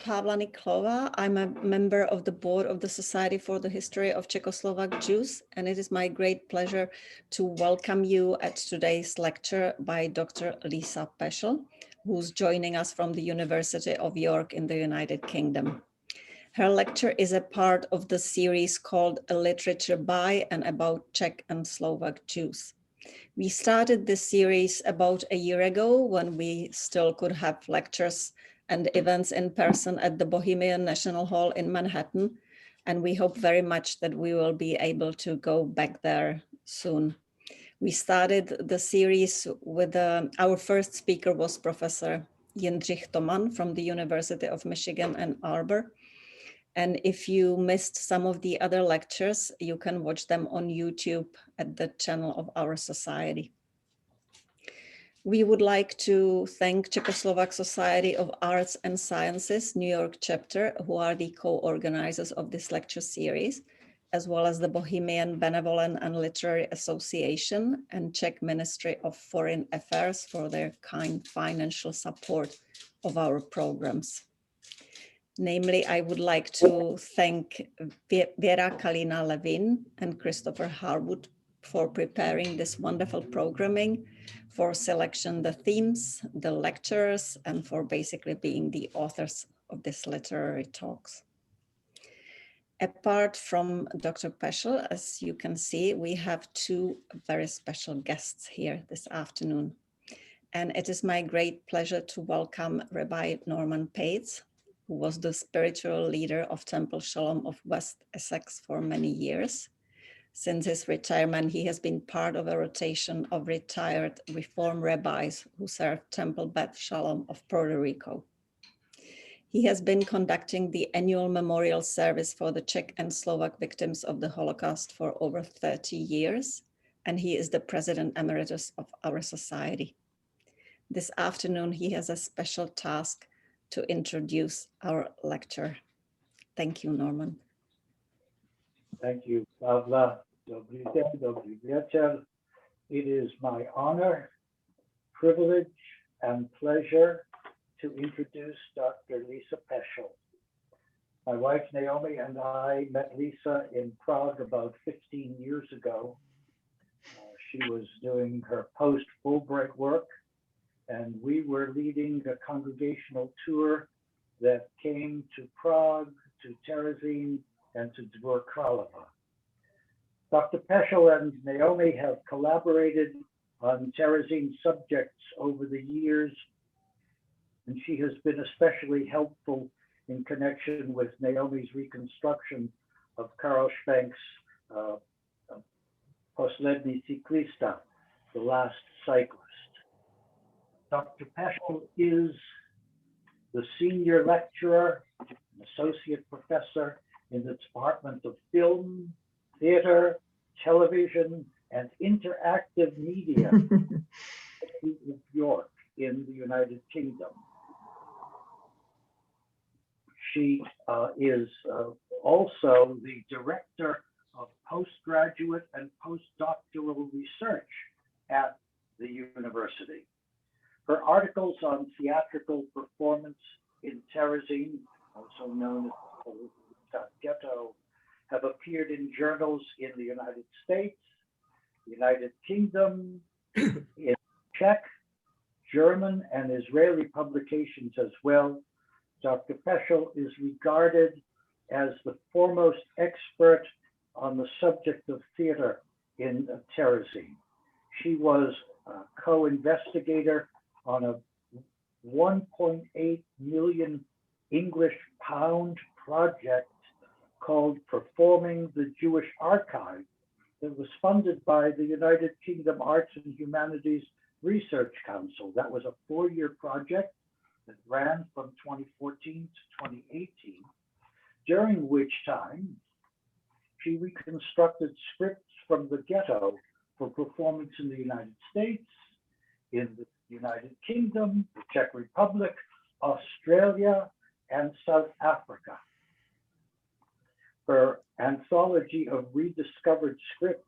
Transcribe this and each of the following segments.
Pavla Niklova. I'm a member of the board of the Society for the History of Czechoslovak Jews, and it is my great pleasure to welcome you at today's lecture by Dr. Lisa Peschel, who's joining us from the University of York in the United Kingdom. Her lecture is a part of the series called A Literature by and About Czech and Slovak Jews. We started this series about a year ago when we still could have lectures and events in person at the Bohemian National Hall in Manhattan, and we hope very much that we will be able to go back there soon. We started the series with our first speaker was Professor Jindřich Toman from the University of Michigan, Ann Arbor. And if you missed some of the other lectures, you can watch them on YouTube at the channel of our society. We would like to thank Czechoslovak Society of Arts and Sciences, New York chapter, who are the co-organizers of this lecture series, as well as the Bohemian Benevolent and Literary Association and Czech Ministry of Foreign Affairs for their kind financial support of our programs. Namely, I would like to thank Vera Kalina-Levin and Christopher Harwood for preparing this wonderful programming, for selection the themes, the lectures, and for basically being the authors of these literary talks. Apart from Dr. Peschel, as you can see, we have two very special guests here this afternoon. And it is my great pleasure to welcome Rabbi Norman Pates, who was the spiritual leader of Temple Shalom of West Essex for many years. Since his retirement, he has been part of a rotation of retired Reform rabbis who served Temple Beth Shalom of Puerto Rico. He has been conducting the annual memorial service for the Czech and Slovak victims of the Holocaust for over 30 years, and he is the president emeritus of our society. This afternoon, he has a special task to introduce our lecture. Thank you, Norman. Thank you, Pavla. Dobrý den, dobrý večer. It is my honor, privilege, and pleasure to introduce Dr. Lisa Peschel. My wife Naomi and I met Lisa in Prague about 15 years ago. She was doing her post-Fulbright work, and we were leading a congregational tour that came to Prague, to Terezín, and to Dvor Králova. Dr. Peschel and Naomi have collaborated on Terezín subjects over the years, and she has been especially helpful in connection with Naomi's reconstruction of Karel Špenk's Poslední cyklista, the last cyclist. Dr. Peschel is the senior lecturer, and associate professor in the Department of Film, Theater, Television, and Interactive Media at York in the United Kingdom. She is also the director of postgraduate and postdoctoral research at the university. Her articles on theatrical performance in Terezín, also known as the Theresienstadt Ghetto, have appeared in journals in the United States, the United Kingdom, in Czech, German, and Israeli publications as well. Dr. Peschel is regarded as the foremost expert on the subject of theater in Terezín. She was a co-investigator on a 1.8 million English pound project called Performing the Jewish Archive that was funded by the United Kingdom Arts and Humanities Research Council. That was a 4-year project that ran from 2014 to 2018, during which time she reconstructed scripts from the ghetto for performance in the United States, in the United Kingdom, the Czech Republic, Australia, and South Africa. Her anthology of rediscovered scripts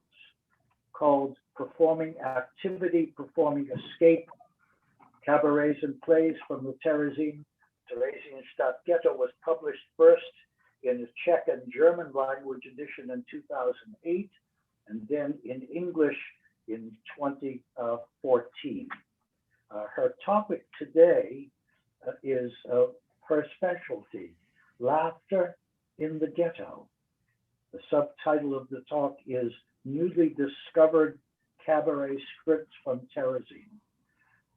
called Performing Activity, Performing Escape, Cabarets and Plays from the Terezín Theresienstadt Ghetto was published first in the Czech and German-language edition in 2008, and then in English in 2014. Her topic today is her specialty, laughter in the ghetto. The subtitle of the talk is Newly Discovered Cabaret Scripts from Terezin.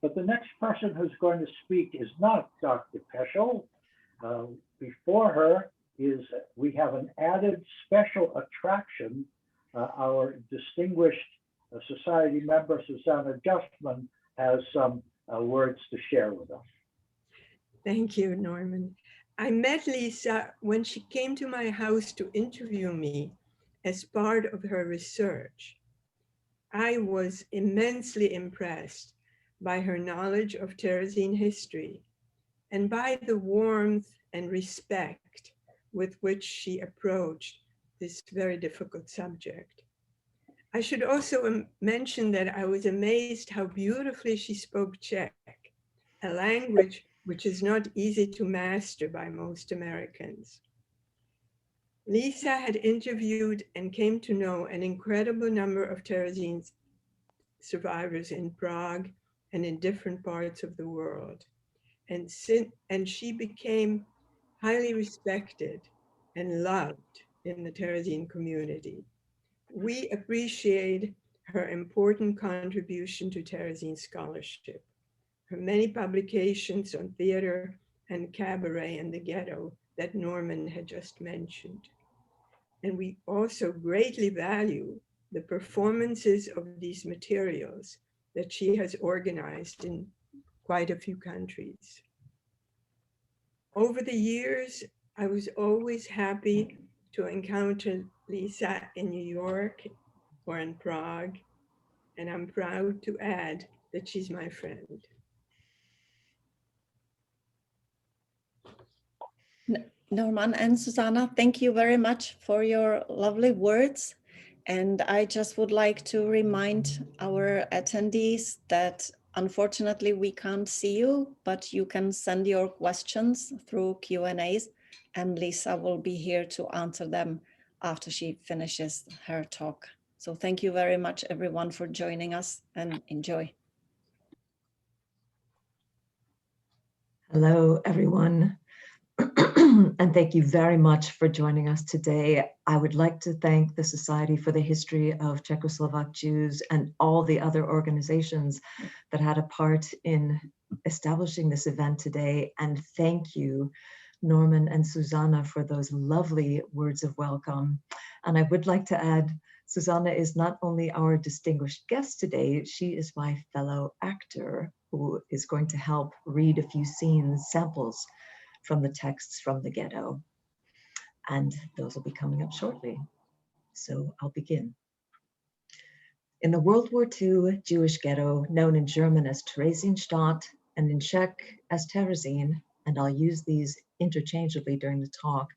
But the next person who's going to speak is not Dr. Peschel. Before her we have an added special attraction. Our distinguished society member, Susanna Justman, has some words to share with us. Thank you, Norman. I met Lisa when she came to my house to interview me as part of her research. I was immensely impressed by her knowledge of Terezin history and by the warmth and respect with which she approached this very difficult subject. I should also mention that I was amazed how beautifully she spoke Czech, a language which is not easy to master by most Americans. Lisa had interviewed and came to know an incredible number of Terezin survivors in Prague and in different parts of the world. And she became highly respected and loved in the Terezin community. We appreciate her important contribution to Terezin scholarship, her many publications on theater and cabaret and the ghetto that Norman had just mentioned. And we also greatly value the performances of these materials that she has organized in quite a few countries. Over the years, I was always happy to encounter Lisa in New York or in Prague, and I'm proud to add that she's my friend. Norman and Susanna, thank you very much for your lovely words. And I just would like to remind our attendees that unfortunately we can't see you, but you can send your questions through Q&As, and Lisa will be here to answer them after she finishes her talk. So thank you very much, everyone, for joining us, and enjoy. Hello, everyone. And thank you very much for joining us today. I would like to thank the Society for the History of Czechoslovak Jews and all the other organizations that had a part in establishing this event today. And thank you, Norman and Susanna, for those lovely words of welcome. And I would like to add, Susanna is not only our distinguished guest today, she is my fellow actor who is going to help read a few scenes, samples from the texts from the ghetto. And those will be coming up shortly. So I'll begin. In the World War II Jewish ghetto, known in German as Theresienstadt and in Czech as Terezín, and I'll use these interchangeably during the talk,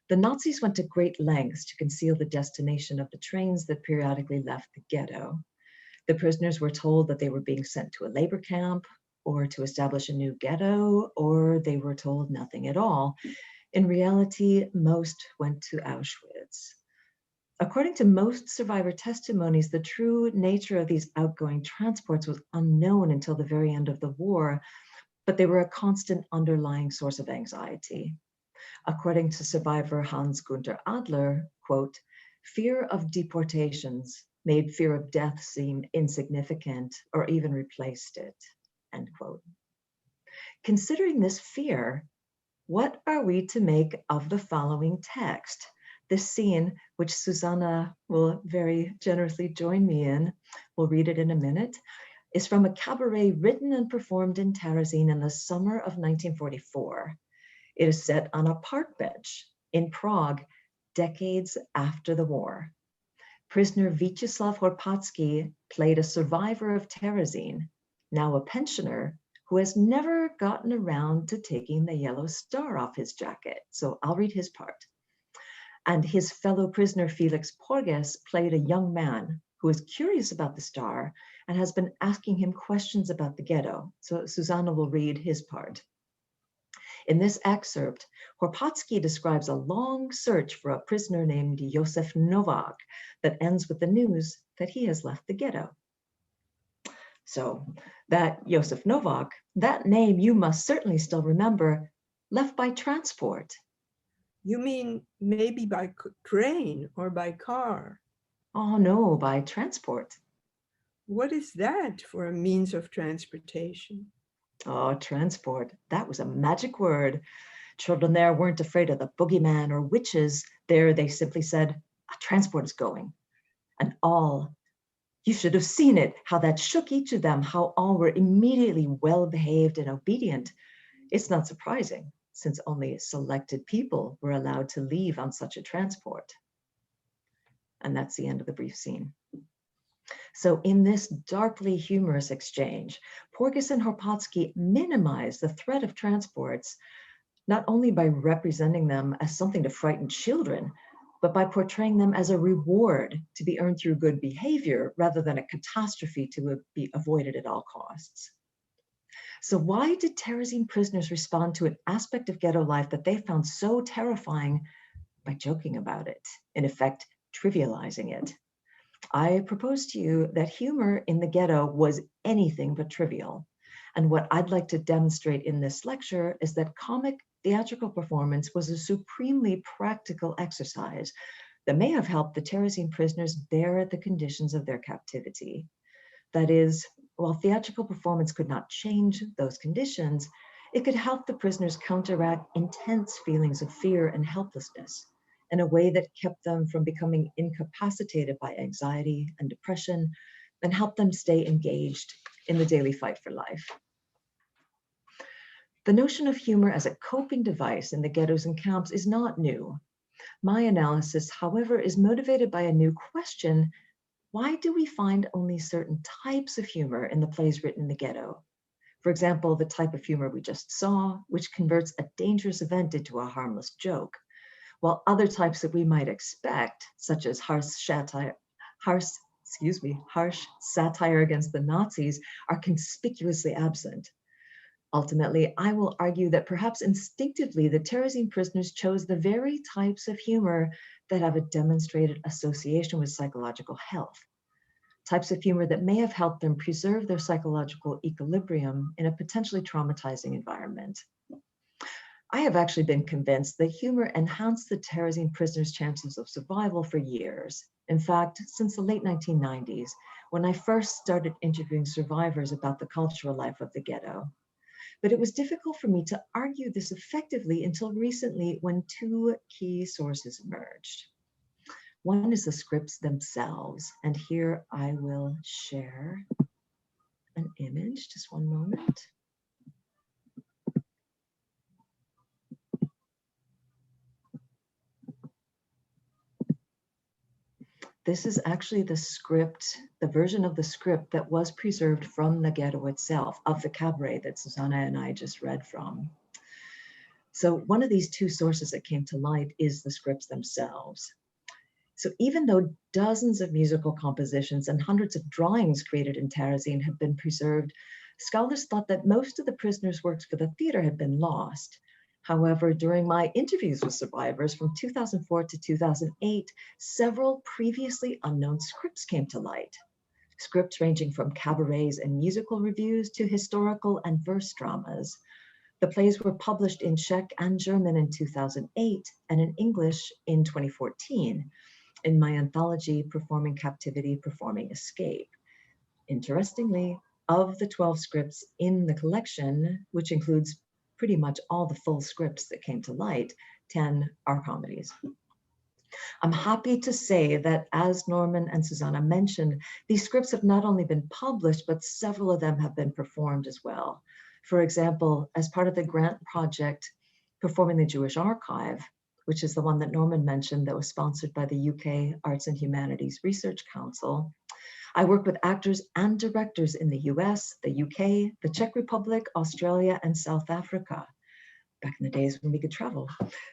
the Nazis went to great lengths to conceal the destination of the trains that periodically left the ghetto. The prisoners were told that they were being sent to a labor camp, or to establish a new ghetto, or they were told nothing at all. In reality, most went to Auschwitz. According to most survivor testimonies, the true nature of these outgoing transports was unknown until the very end of the war, but they were a constant underlying source of anxiety. According to survivor Hans-Günther Adler, quote, "Fear of deportations made fear of death seem insignificant or even replaced it," end quote. Considering this fear, what are we to make of the following text? This scene, which Susanna will very generously join me in, we'll read it in a minute, is from a cabaret written and performed in Terezín in the summer of 1944. It is set on a park bench in Prague, decades after the war. Prisoner Vítězslav Horpatsky played a survivor of Terezín, now a pensioner, who has never gotten around to taking the yellow star off his jacket. So I'll read his part. And his fellow prisoner Felix Porges played a young man who is curious about the star and has been asking him questions about the ghetto. So Susanna will read his part. In this excerpt, Horpatsky describes a long search for a prisoner named Josef Novak that ends with the news that he has left the ghetto. So that Josef Novak, that name you must certainly still remember, left by transport. You mean maybe by train or by car? Oh no, by transport. What is that for a means of transportation? Oh, transport, that was a magic word. Children there weren't afraid of the boogeyman or witches. There they simply said, a transport is going. And all, you should have seen it, how that shook each of them, how all were immediately well-behaved and obedient. It's not surprising, since only selected people were allowed to leave on such a transport. And that's the end of the brief scene. So in this darkly humorous exchange, Porges and Horpatsky minimize the threat of transports, not only by representing them as something to frighten children, but by portraying them as a reward to be earned through good behavior rather than a catastrophe to be avoided at all costs. So why did Terezín prisoners respond to an aspect of ghetto life that they found so terrifying by joking about it, in effect, trivializing it? I propose to you that humor in the ghetto was anything but trivial. And what I'd like to demonstrate in this lecture is that comic theatrical performance was a supremely practical exercise that may have helped the Terezín prisoners bear the conditions of their captivity. That is, while theatrical performance could not change those conditions, it could help the prisoners counteract intense feelings of fear and helplessness in a way that kept them from becoming incapacitated by anxiety and depression, and helped them stay engaged in the daily fight for life. The notion of humor as a coping device in the ghettos and camps is not new. My analysis, however, is motivated by a new question: why do we find only certain types of humor in the plays written in the ghetto? For example, the type of humor we just saw, which converts a dangerous event into a harmless joke, while other types that we might expect, such as harsh satire against the Nazis, are conspicuously absent. Ultimately, I will argue that perhaps instinctively the Terezín prisoners chose the very types of humor that have a demonstrated association with psychological health, types of humor that may have helped them preserve their psychological equilibrium in a potentially traumatizing environment. I have actually been convinced that humor enhanced the Terezín prisoners' chances of survival for years. In fact, since the late 1990s, when I first started interviewing survivors about the cultural life of the ghetto. But it was difficult for me to argue this effectively until recently, when two key sources emerged. One is the scripts themselves, and here I will share an image, just one moment. This is actually the script, the version of the script that was preserved from the ghetto itself, of the cabaret that Susanna and I just read from. So one of these two sources that came to light is the scripts themselves. So even though dozens of musical compositions and hundreds of drawings created in Terezín have been preserved, scholars thought that most of the prisoners' works for the theater had been lost. However, during my interviews with survivors from 2004 to 2008, several previously unknown scripts came to light. Scripts ranging from cabarets and musical reviews to historical and verse dramas. The plays were published in Czech and German in 2008 and in English in 2014 in my anthology, Performing Captivity, Performing Escape. Interestingly, of the 12 scripts in the collection, which includes pretty much all the full scripts that came to light, 10 are comedies. I'm happy to say that, as Norman and Susanna mentioned, these scripts have not only been published, but several of them have been performed as well. For example, as part of the grant project, Performing the Jewish Archive, which is the one that Norman mentioned that was sponsored by the UK Arts and Humanities Research Council, I worked with actors and directors in the US, the UK, the Czech Republic, Australia, and South Africa, back in the days when we could travel,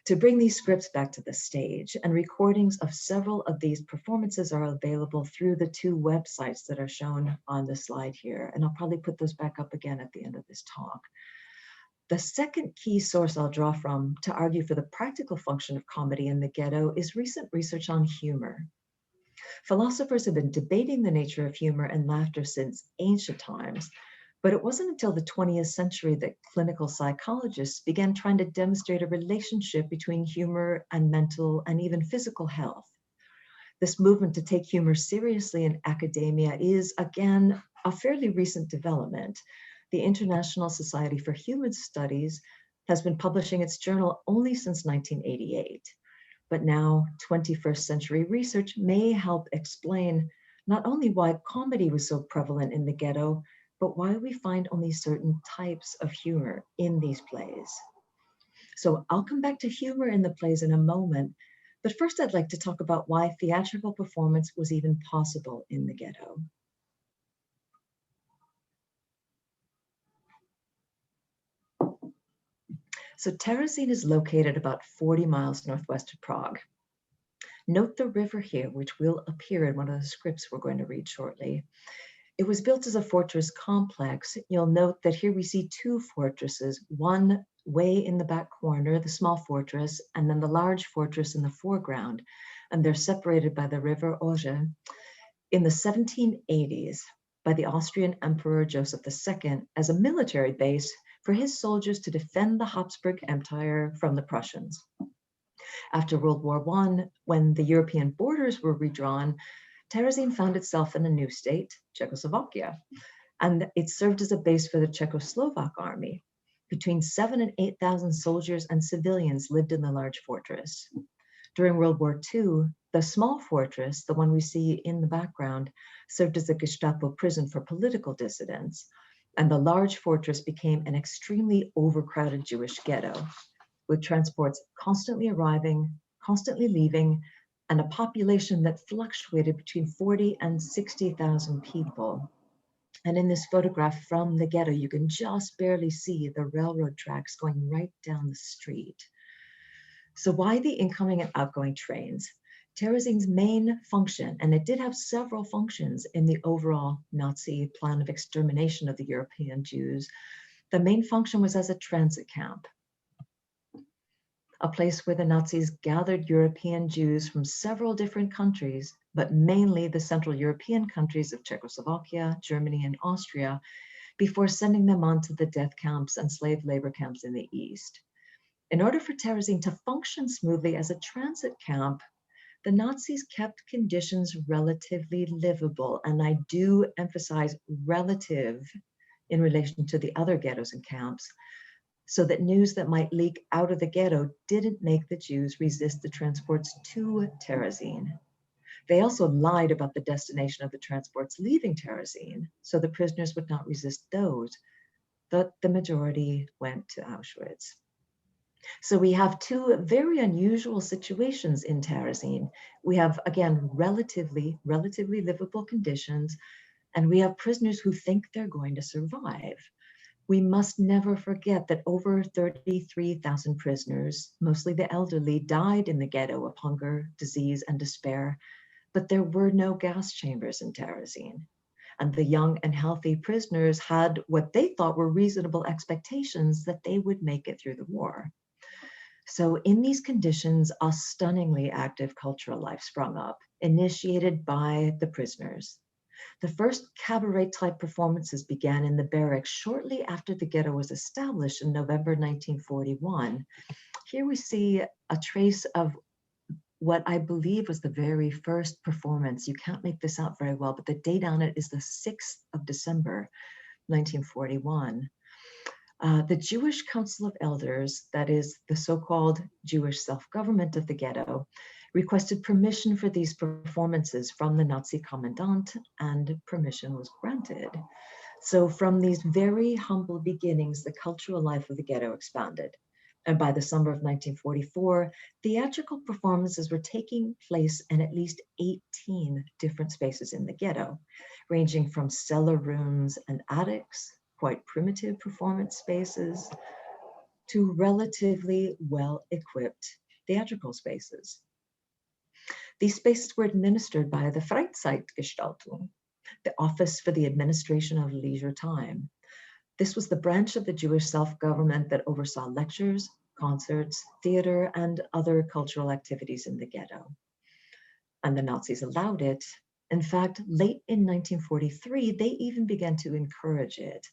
to bring these scripts back to the stage. And recordings of several of these performances are available through the two websites that are shown on the slide here. And I'll probably put those back up again at the end of this talk. The second key source I'll draw from to argue for the practical function of comedy in the ghetto is recent research on humor. Philosophers have been debating the nature of humor and laughter since ancient times, but it wasn't until the 20th century that clinical psychologists began trying to demonstrate a relationship between humor and mental and even physical health. This movement to take humor seriously in academia is, again, a fairly recent development. The International Society for Human Studies has been publishing its journal only since 1988. But now, 21st century research may help explain not only why comedy was so prevalent in the ghetto, but why we find only certain types of humor in these plays. So I'll come back to humor in the plays in a moment, but first I'd like to talk about why theatrical performance was even possible in the ghetto. So Terezín is located about 40 miles northwest of Prague. Note the river here, which will appear in one of the scripts we're going to read shortly. It was built as a fortress complex. You'll note that here we see two fortresses, one way in the back corner, the small fortress, and then the large fortress in the foreground, and they're separated by the river Oder. In the 1780s, by the Austrian Emperor Joseph II as a military base for his soldiers to defend the Habsburg Empire from the Prussians. After World War I, when the European borders were redrawn, Terezín found itself in a new state, Czechoslovakia, and it served as a base for the Czechoslovak army. Between 7,000 and 8,000 soldiers and civilians lived in the large fortress. During World War II, the small fortress, the one we see in the background, served as a Gestapo prison for political dissidents, and the large fortress became an extremely overcrowded Jewish ghetto, with transports constantly arriving, constantly leaving, and a population that fluctuated between 40 and 60,000 people. And in this photograph from the ghetto, you can just barely see the railroad tracks going right down the street. So why the incoming and outgoing trains? Terezín's main function, and it did have several functions in the overall Nazi plan of extermination of the European Jews, the main function was as a transit camp, a place where the Nazis gathered European Jews from several different countries, but mainly the Central European countries of Czechoslovakia, Germany, and Austria, before sending them on to the death camps and slave labor camps in the East. In order for Terezín to function smoothly as a transit camp, the Nazis kept conditions relatively livable, and I do emphasize relative in relation to the other ghettos and camps, so that news that might leak out of the ghetto didn't make the Jews resist the transports to Terezín. They also lied about the destination of the transports leaving Terezín, so the prisoners would not resist those, but the majority went to Auschwitz. So we have two very unusual situations in Terezín. We have, again, relatively livable conditions, and we have prisoners who think they're going to survive. We must never forget that over 33,000 prisoners, mostly the elderly, died in the ghetto of hunger, disease, and despair, but there were no gas chambers in Terezín. And the young and healthy prisoners had what they thought were reasonable expectations that they would make it through the war. So in these conditions, a stunningly active cultural life sprung up, initiated by the prisoners. The first cabaret-type performances began in the barracks shortly after the ghetto was established in November 1941. Here we see a trace of what I believe was the very first performance. You can't make this out very well, but the date on it is the 6th of December, 1941. The Jewish Council of Elders, that is the so-called Jewish self-government of the ghetto, requested permission for these performances from the Nazi commandant, and permission was granted. So from these very humble beginnings, the cultural life of the ghetto expanded. And by the summer of 1944, theatrical performances were taking place in at least 18 different spaces in the ghetto, ranging from cellar rooms and attics, quite primitive performance spaces, to relatively well-equipped theatrical spaces. These spaces were administered by the Freizeitgestaltung, the Office for the Administration of Leisure Time. This was the branch of the Jewish self-government that oversaw lectures, concerts, theater, and other cultural activities in the ghetto. And the Nazis allowed it. In fact, late in 1943, they even began to encourage it.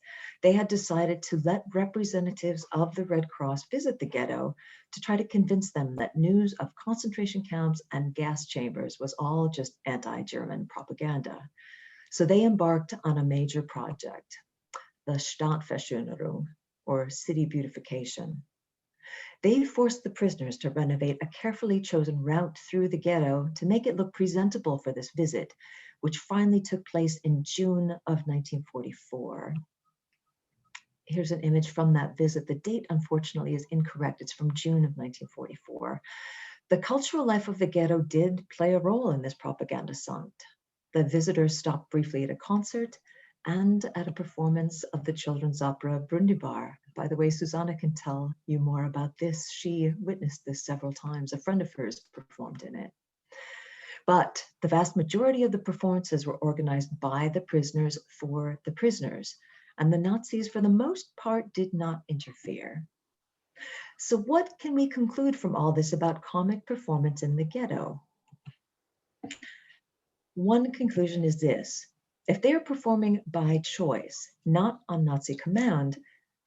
They had decided to let representatives of the Red Cross visit the ghetto to try to convince them that news of concentration camps and gas chambers was all just anti-German propaganda. So they embarked on a major project, the Stadtverschönerung, or city beautification. They forced the prisoners to renovate a carefully chosen route through the ghetto to make it look presentable for this visit, which finally took place in June of 1944. Here's an image from that visit. The date, unfortunately, is incorrect. It's from June of 1944. The cultural life of the ghetto did play a role in this propaganda stunt. The visitors stopped briefly at a concert and at a performance of the children's opera Brundibar. By the way, Susanna can tell you more about this. She witnessed this several times. A friend of hers performed in it. But the vast majority of the performances were organized by the prisoners for the prisoners, and the Nazis, for the most part, did not interfere. So what can we conclude from all this about comic performance in the ghetto? One conclusion is this: if they are performing by choice, not on Nazi command,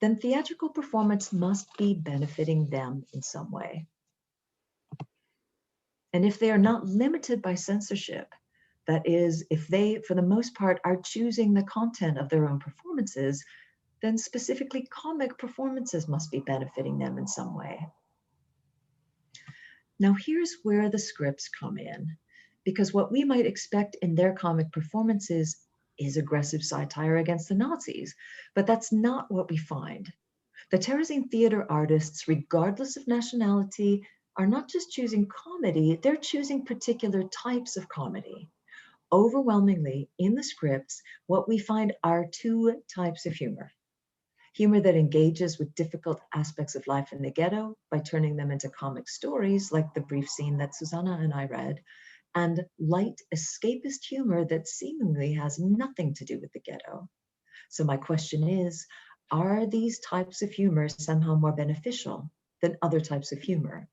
then theatrical performance must be benefiting them in some way. And if they are not limited by censorship, that is, if they, for the most part, are choosing the content of their own performances, then specifically comic performances must be benefiting them in some way. Now, here's where the scripts come in, because what we might expect in their comic performances is aggressive satire against the Nazis, but that's not what we find. The Terezín theater artists, regardless of nationality, are not just choosing comedy, they're choosing particular types of comedy. Overwhelmingly, in the scripts, what we find are two types of humor. Humor that engages with difficult aspects of life in the ghetto by turning them into comic stories, like the brief scene that Susanna and I read, and light escapist humor that seemingly has nothing to do with the ghetto. So my question is, are these types of humor somehow more beneficial than other types of humor?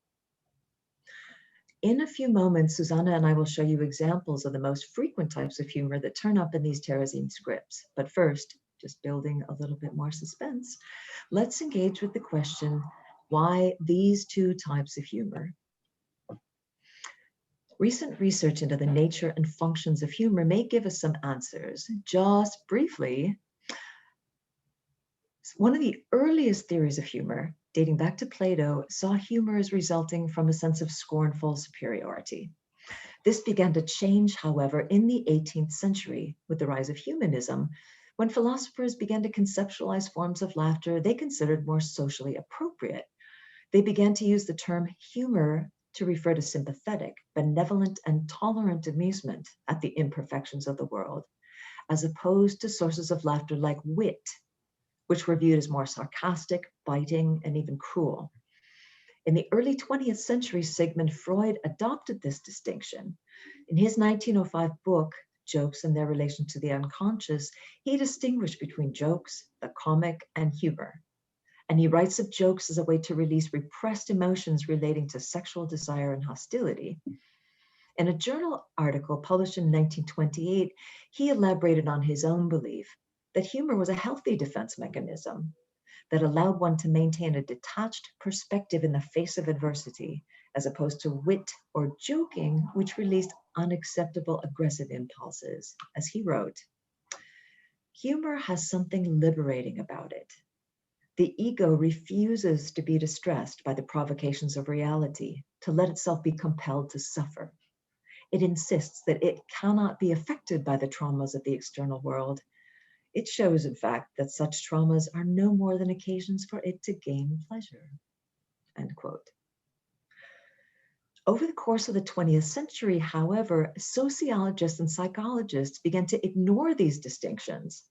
In a few moments, Susanna and I will show you examples of the most frequent types of humor that turn up in these Terezín scripts. But first, just building a little bit more suspense, let's engage with the question, why these two types of humor? Recent research into the nature and functions of humor may give us some answers. Just briefly, one of the earliest theories of humor, dating back to Plato, saw humor as resulting from a sense of scornful superiority. This began to change, however, in the 18th century with the rise of humanism, when philosophers began to conceptualize forms of laughter they considered more socially appropriate. They began to use the term humor to refer to sympathetic, benevolent, and tolerant amusement at the imperfections of the world, as opposed to sources of laughter like wit, which were viewed as more sarcastic, biting, and even cruel. In the early 20th century, Sigmund Freud adopted this distinction. In his 1905 book, Jokes and Their Relation to the Unconscious, he distinguished between jokes, the comic, and humor. And he writes of jokes as a way to release repressed emotions relating to sexual desire and hostility. In a journal article published in 1928, he elaborated on his own belief that humor was a healthy defense mechanism that allowed one to maintain a detached perspective in the face of adversity, as opposed to wit or joking, which released unacceptable aggressive impulses. As he wrote, humor has something liberating about it. The ego refuses to be distressed by the provocations of reality, to let itself be compelled to suffer. It insists that it cannot be affected by the traumas of the external world. It shows, in fact, that such traumas are no more than occasions for it to gain pleasure, end quote. Over the course of the 20th century, however, sociologists and psychologists began to ignore these distinctions,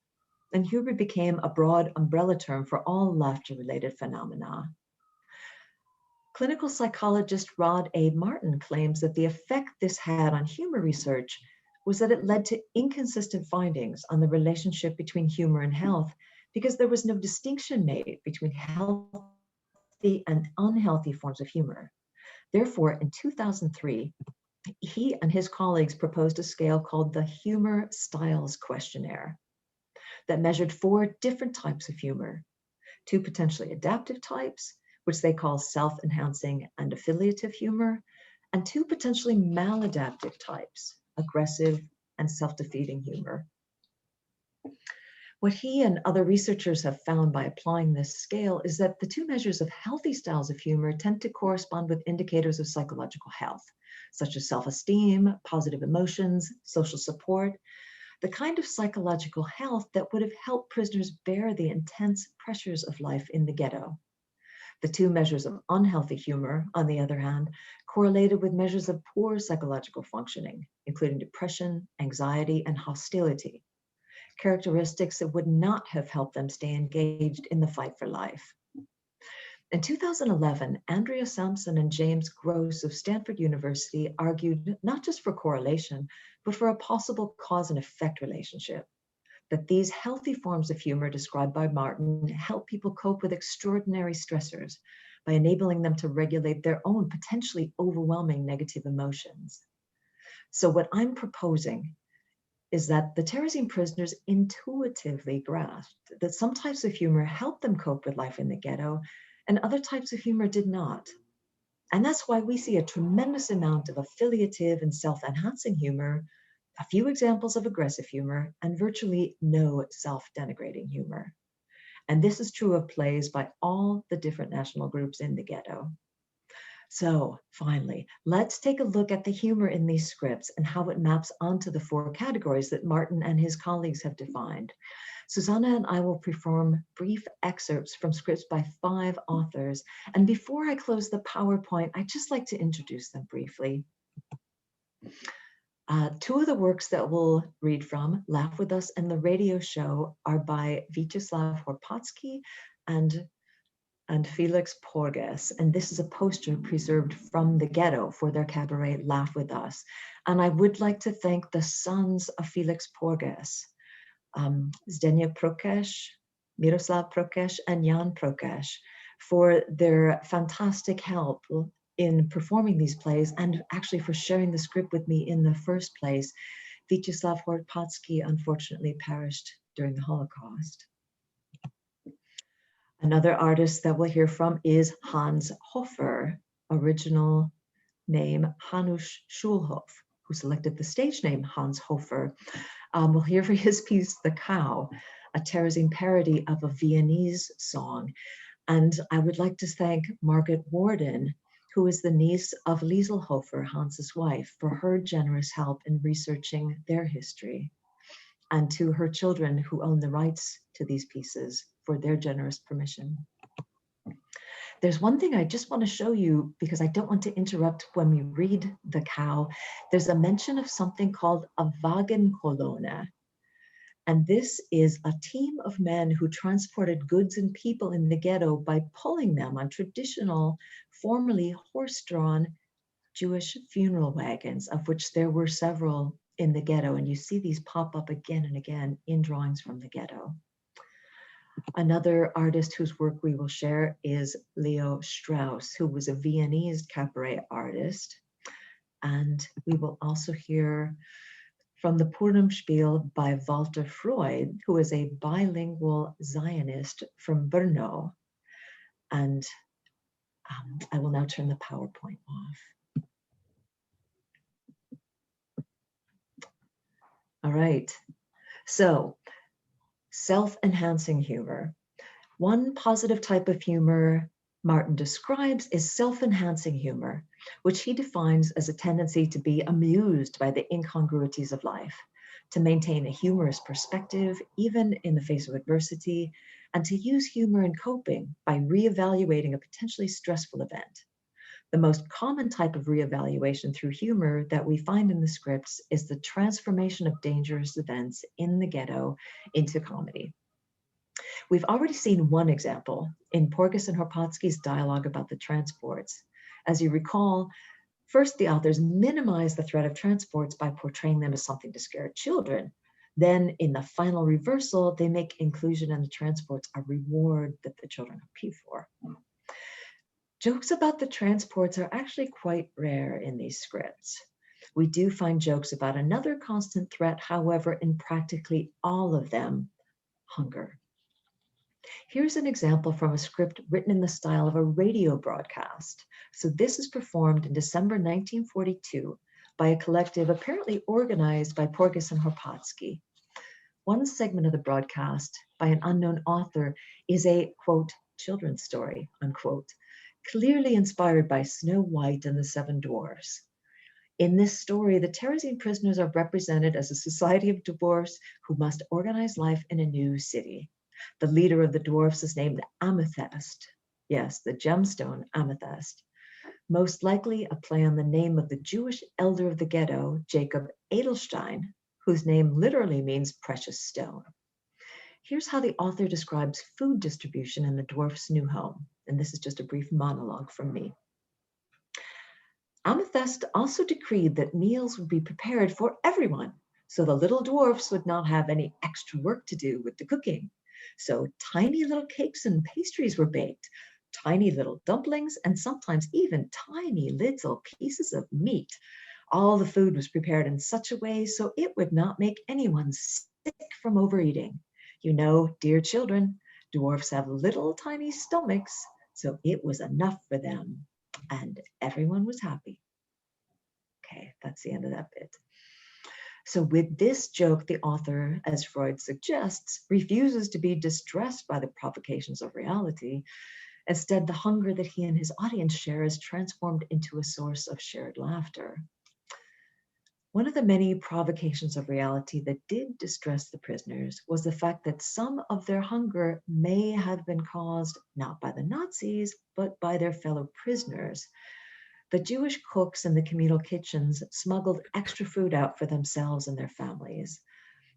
and humor became a broad umbrella term for all laughter-related phenomena. Clinical psychologist Rod A. Martin claims that the effect this had on humor research was that it led to inconsistent findings on the relationship between humor and health because there was no distinction made between healthy and unhealthy forms of humor. Therefore, in 2003, he and his colleagues proposed a scale called the Humor Styles Questionnaire that measured 4 different types of humor: 2 potentially adaptive types, which they call self-enhancing and affiliative humor, and 2 potentially maladaptive types, aggressive and self-defeating humor. What he and other researchers have found by applying this scale is that the 2 measures of healthy styles of humor tend to correspond with indicators of psychological health, such as self-esteem, positive emotions, social support, the kind of psychological health that would have helped prisoners bear the intense pressures of life in the ghetto. The 2 measures of unhealthy humor, on the other hand, correlated with measures of poor psychological functioning, including depression, anxiety, and hostility, characteristics that would not have helped them stay engaged in the fight for life. In 2011, Andrea Sampson and James Gross of Stanford University argued not just for correlation, but for a possible cause and effect relationship, that these healthy forms of humor described by Martin help people cope with extraordinary stressors by enabling them to regulate their own potentially overwhelming negative emotions. So what I'm proposing is that the Terezín prisoners intuitively grasped that some types of humor helped them cope with life in the ghetto, and other types of humor did not. And that's why we see a tremendous amount of affiliative and self-enhancing humor, a few examples of aggressive humor, and virtually no self-denigrating humor. And this is true of plays by all the different national groups in the ghetto. So finally, let's take a look at the humor in these scripts and how it maps onto the 4 categories that Martin and his colleagues have defined. Susanna and I will perform brief excerpts from scripts by 5 authors. And before I close the PowerPoint, I'd just like to introduce them briefly. 2 of the works that we'll read from, Laugh With Us and The Radio Show, are by Vyacheslav Horpatsky and Felix Porges. And this is a poster preserved from the ghetto for their cabaret, Laugh With Us. And I would like to thank the sons of Felix Porges, Zdeněk Prokeš, Miroslav Prokeš, and Jan Prokeš, for their fantastic help in performing these plays and actually for sharing the script with me in the first place. Vyacheslav Horpatsky unfortunately perished during the Holocaust. Another artist that we'll hear from is Hans Hofer, original name Hanush Schulhoff, who selected the stage name Hans Hofer. We'll hear for his piece, The Cow, a Terezín parody of a Viennese song. And I would like to thank Margaret Warden, who is the niece of Liesl Hofer, Hans's wife, for her generous help in researching their history, and to her children who own the rights to these pieces for their generous permission. There's one thing I just want to show you because I don't want to interrupt when we read The Cow. There's a mention of something called a Wagon Colonel. And this is a team of men who transported goods and people in the ghetto by pulling them on traditional, formerly horse-drawn Jewish funeral wagons, of which there were several in the ghetto. And you see these pop up again and again in drawings from the ghetto. Another artist whose work we will share is Leo Strauss, who was a Viennese cabaret artist. And we will also hear from the Purimspiel by Walter Freud, who is a bilingual Zionist from Brno. And I will now turn the PowerPoint off. All right, so self-enhancing humor. One positive type of humor Martin describes is self-enhancing humor, which he defines as a tendency to be amused by the incongruities of life, to maintain a humorous perspective, even in the face of adversity, and to use humor in coping by reevaluating a potentially stressful event. The most common type of reevaluation through humor that we find in the scripts is the transformation of dangerous events in the ghetto into comedy. We've already seen one example in Porges and Horpatsky's dialogue about the transports. As you recall, first the authors minimize the threat of transports by portraying them as something to scare children. Then in the final reversal, they make inclusion and the transports a reward that the children appeal for. Jokes about the transports are actually quite rare in these scripts. We do find jokes about another constant threat, however, in practically all of them, hunger. Here's an example from a script written in the style of a radio broadcast. So this is performed in December 1942 by a collective apparently organized by Porges and Horpatsky. One segment of the broadcast by an unknown author is a, quote, children's story, unquote, clearly inspired by Snow White and the Seven Dwarfs. In this story, the Terezín prisoners are represented as a society of dwarfs who must organize life in a new city. The leader of the dwarfs is named Amethyst. Yes, the gemstone Amethyst. Most likely a play on the name of the Jewish elder of the ghetto, Jacob Edelstein, whose name literally means precious stone. Here's how the author describes food distribution in the dwarf's new home. And this is just a brief monologue from me. Amethyst also decreed that meals would be prepared for everyone, so the little dwarfs would not have any extra work to do with the cooking. So tiny little cakes and pastries were baked, tiny little dumplings, and sometimes even tiny little pieces of meat. All the food was prepared in such a way so it would not make anyone sick from overeating. You know, dear children, dwarfs have little tiny stomachs, so it was enough for them, and everyone was happy. Okay, that's the end of that bit. So with this joke, the author, as Freud suggests, refuses to be distressed by the provocations of reality. Instead, the hunger that he and his audience share is transformed into a source of shared laughter. One of the many provocations of reality that did distress the prisoners was the fact that some of their hunger may have been caused not by the Nazis, but by their fellow prisoners. The Jewish cooks in the communal kitchens smuggled extra food out for themselves and their families.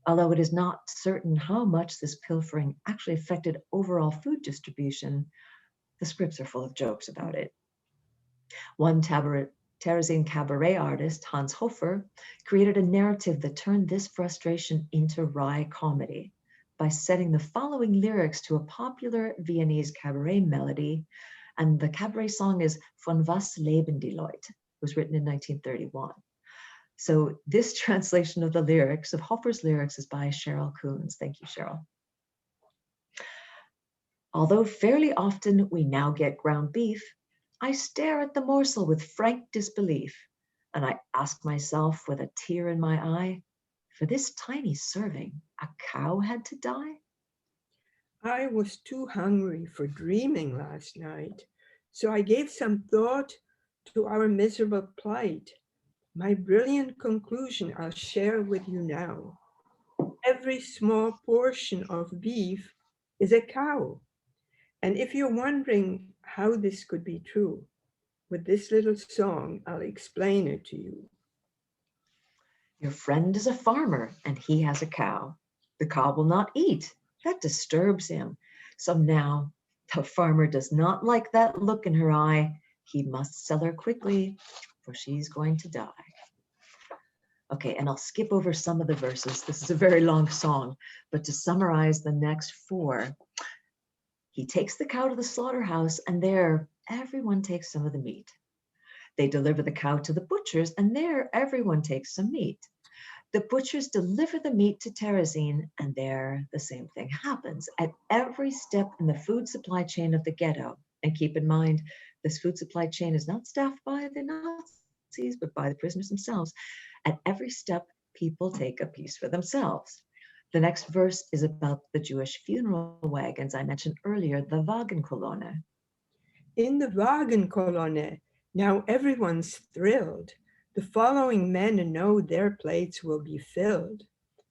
Although it is not certain how much this pilfering actually affected overall food distribution, the scripts are full of jokes about it. One Terezín cabaret artist, Hans Hofer, created a narrative that turned this frustration into wry comedy by setting the following lyrics to a popular Viennese cabaret melody. And the cabaret song is Von was leben die Leute. It was written in 1931. So this translation of the lyrics, of Hofer's lyrics, is by Cheryl Coons. Thank you, Cheryl. Although fairly often we now get ground beef, I stare at the morsel with frank disbelief, and I ask myself with a tear in my eye, for this tiny serving, a cow had to die? I was too hungry for dreaming last night, so I gave some thought to our miserable plight. My brilliant conclusion I'll share with you now. Every small portion of beef is a cow. And if you're wondering how this could be true, with this little song, I'll explain it to you. Your friend is a farmer and he has a cow. The cow will not eat. That disturbs him. So now the farmer does not like that look in her eye. He must sell her quickly, for she's going to die. Okay, and I'll skip over some of the verses. This is a very long song, but to summarize the next four, he takes the cow to the slaughterhouse, and there everyone takes some of the meat. They deliver the cow to the butchers, and there everyone takes some meat. The butchers deliver the meat to Terezín, and there the same thing happens at every step in the food supply chain of the ghetto. And keep in mind, this food supply chain is not staffed by the Nazis, but by the prisoners themselves. At every step, people take a piece for themselves. The next verse is about the Jewish funeral wagons I mentioned earlier, the Wagon Colonel. In the Wagon Colonel, now everyone's thrilled. The following men know their plates will be filled.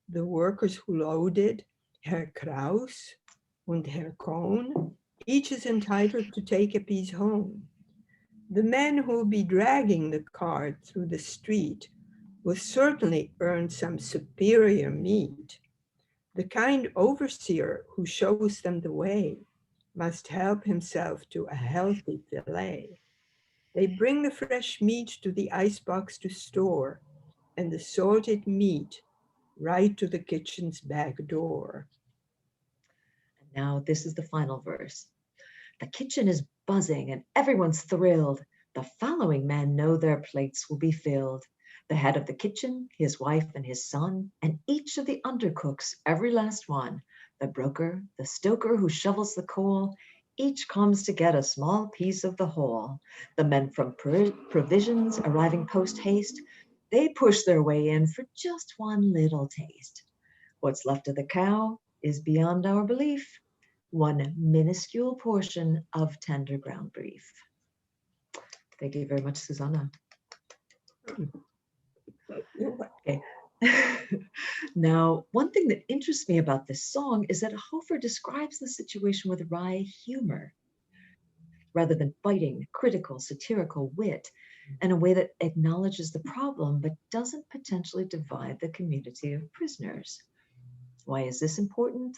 The workers who loaded, Herr Kraus and Herr Kohn, each is entitled to take a piece home. The men who will be dragging the cart through the street will certainly earn some superior meat. The kind overseer who shows them the way must help himself to a healthy fillet. They bring the fresh meat to the icebox to store, and the salted meat right to the kitchen's back door. Now, this is the final verse. The kitchen is buzzing and everyone's thrilled. The following men know their plates will be filled. The head of the kitchen, his wife and his son, and each of the undercooks, every last one, the broker, the stoker who shovels the coal, each comes to get a small piece of the whole. The men from provisions arriving post-haste, they push their way in for just one little taste. What's left of the cow is beyond our belief, one minuscule portion of tender ground beef. Thank you very much, Susanna. Okay. Now, one thing that interests me about this song is that Hofer describes the situation with wry humor, rather than biting, critical, satirical wit, in a way that acknowledges the problem but doesn't potentially divide the community of prisoners. Why is this important?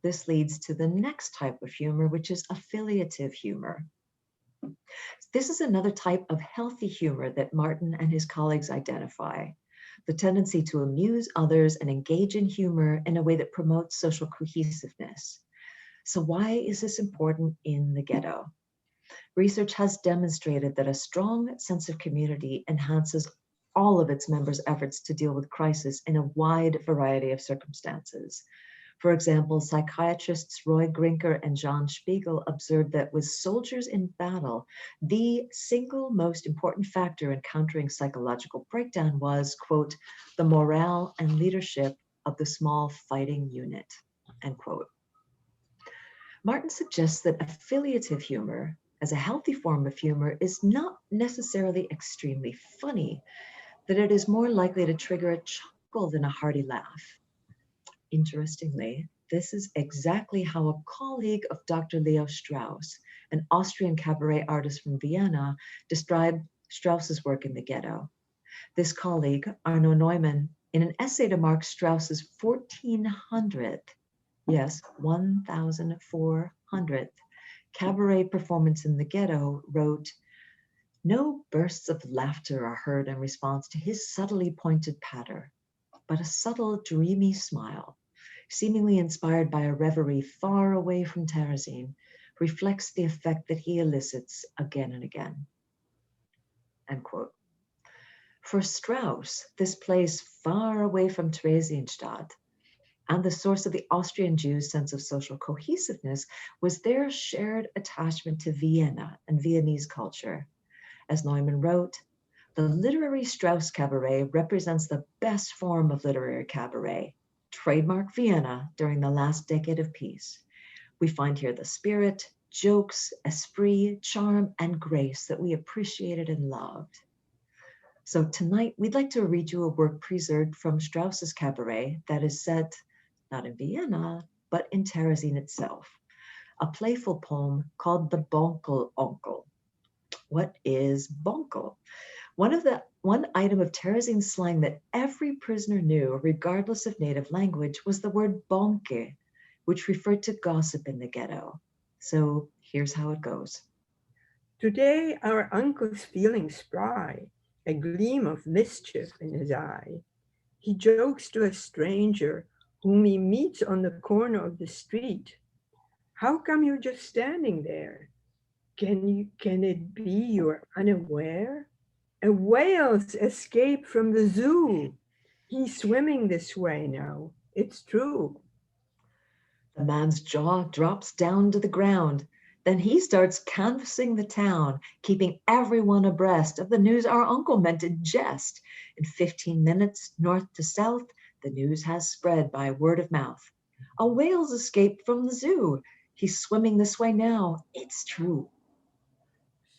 This leads to the next type of humor, which is affiliative humor. This is another type of healthy humor that Martin and his colleagues identify. The tendency to amuse others and engage in humor in a way that promotes social cohesiveness. So why is this important in the ghetto? Research has demonstrated that a strong sense of community enhances all of its members' efforts to deal with crisis in a wide variety of circumstances. For example, psychiatrists Roy Grinker and John Spiegel observed that with soldiers in battle, the single most important factor in countering psychological breakdown was, quote, the morale and leadership of the small fighting unit, end quote. Martin suggests that affiliative humor, as a healthy form of humor, is not necessarily extremely funny, that it is more likely to trigger a chuckle than a hearty laugh. Interestingly, this is exactly how a colleague of Dr. Leo Strauss, an Austrian cabaret artist from Vienna, described Strauss's work in the ghetto. This colleague, Arno Neumann, in an essay to mark Strauss's 1400th, yes, 1400th cabaret performance in the ghetto, wrote, "No bursts of laughter are heard in response to his subtly pointed patter, but a subtle, dreamy smile, seemingly inspired by a reverie far away from Terezín, reflects the effect that he elicits again and again." End quote. For Strauss, this place far away from Theresienstadt and the source of the Austrian Jews' sense of social cohesiveness was their shared attachment to Vienna and Viennese culture. As Neumann wrote, the literary Strauss cabaret represents the best form of literary cabaret, trademark Vienna during the last decade of peace. We find here the spirit, jokes, esprit, charm, and grace that we appreciated and loved. So tonight, we'd like to read you a work preserved from Strauss's cabaret that is set not in Vienna, but in Terezín itself, a playful poem called the Bonkle Uncle. What is Bonkle? One item of Terezín slang that every prisoner knew, regardless of native language, was the word bonke, which referred to gossip in the ghetto. So here's how it goes. Today our uncle's feeling spry, a gleam of mischief in his eye. He jokes to a stranger whom he meets on the corner of the street. How come you're just standing there? Can it be you're unaware? A whale's escaped from the zoo. He's swimming this way now. It's true. The man's jaw drops down to the ground. Then he starts canvassing the town, keeping everyone abreast of the news our uncle meant in jest. In 15 minutes, north to south, the news has spread by word of mouth. A whale's escaped from the zoo. He's swimming this way now. It's true.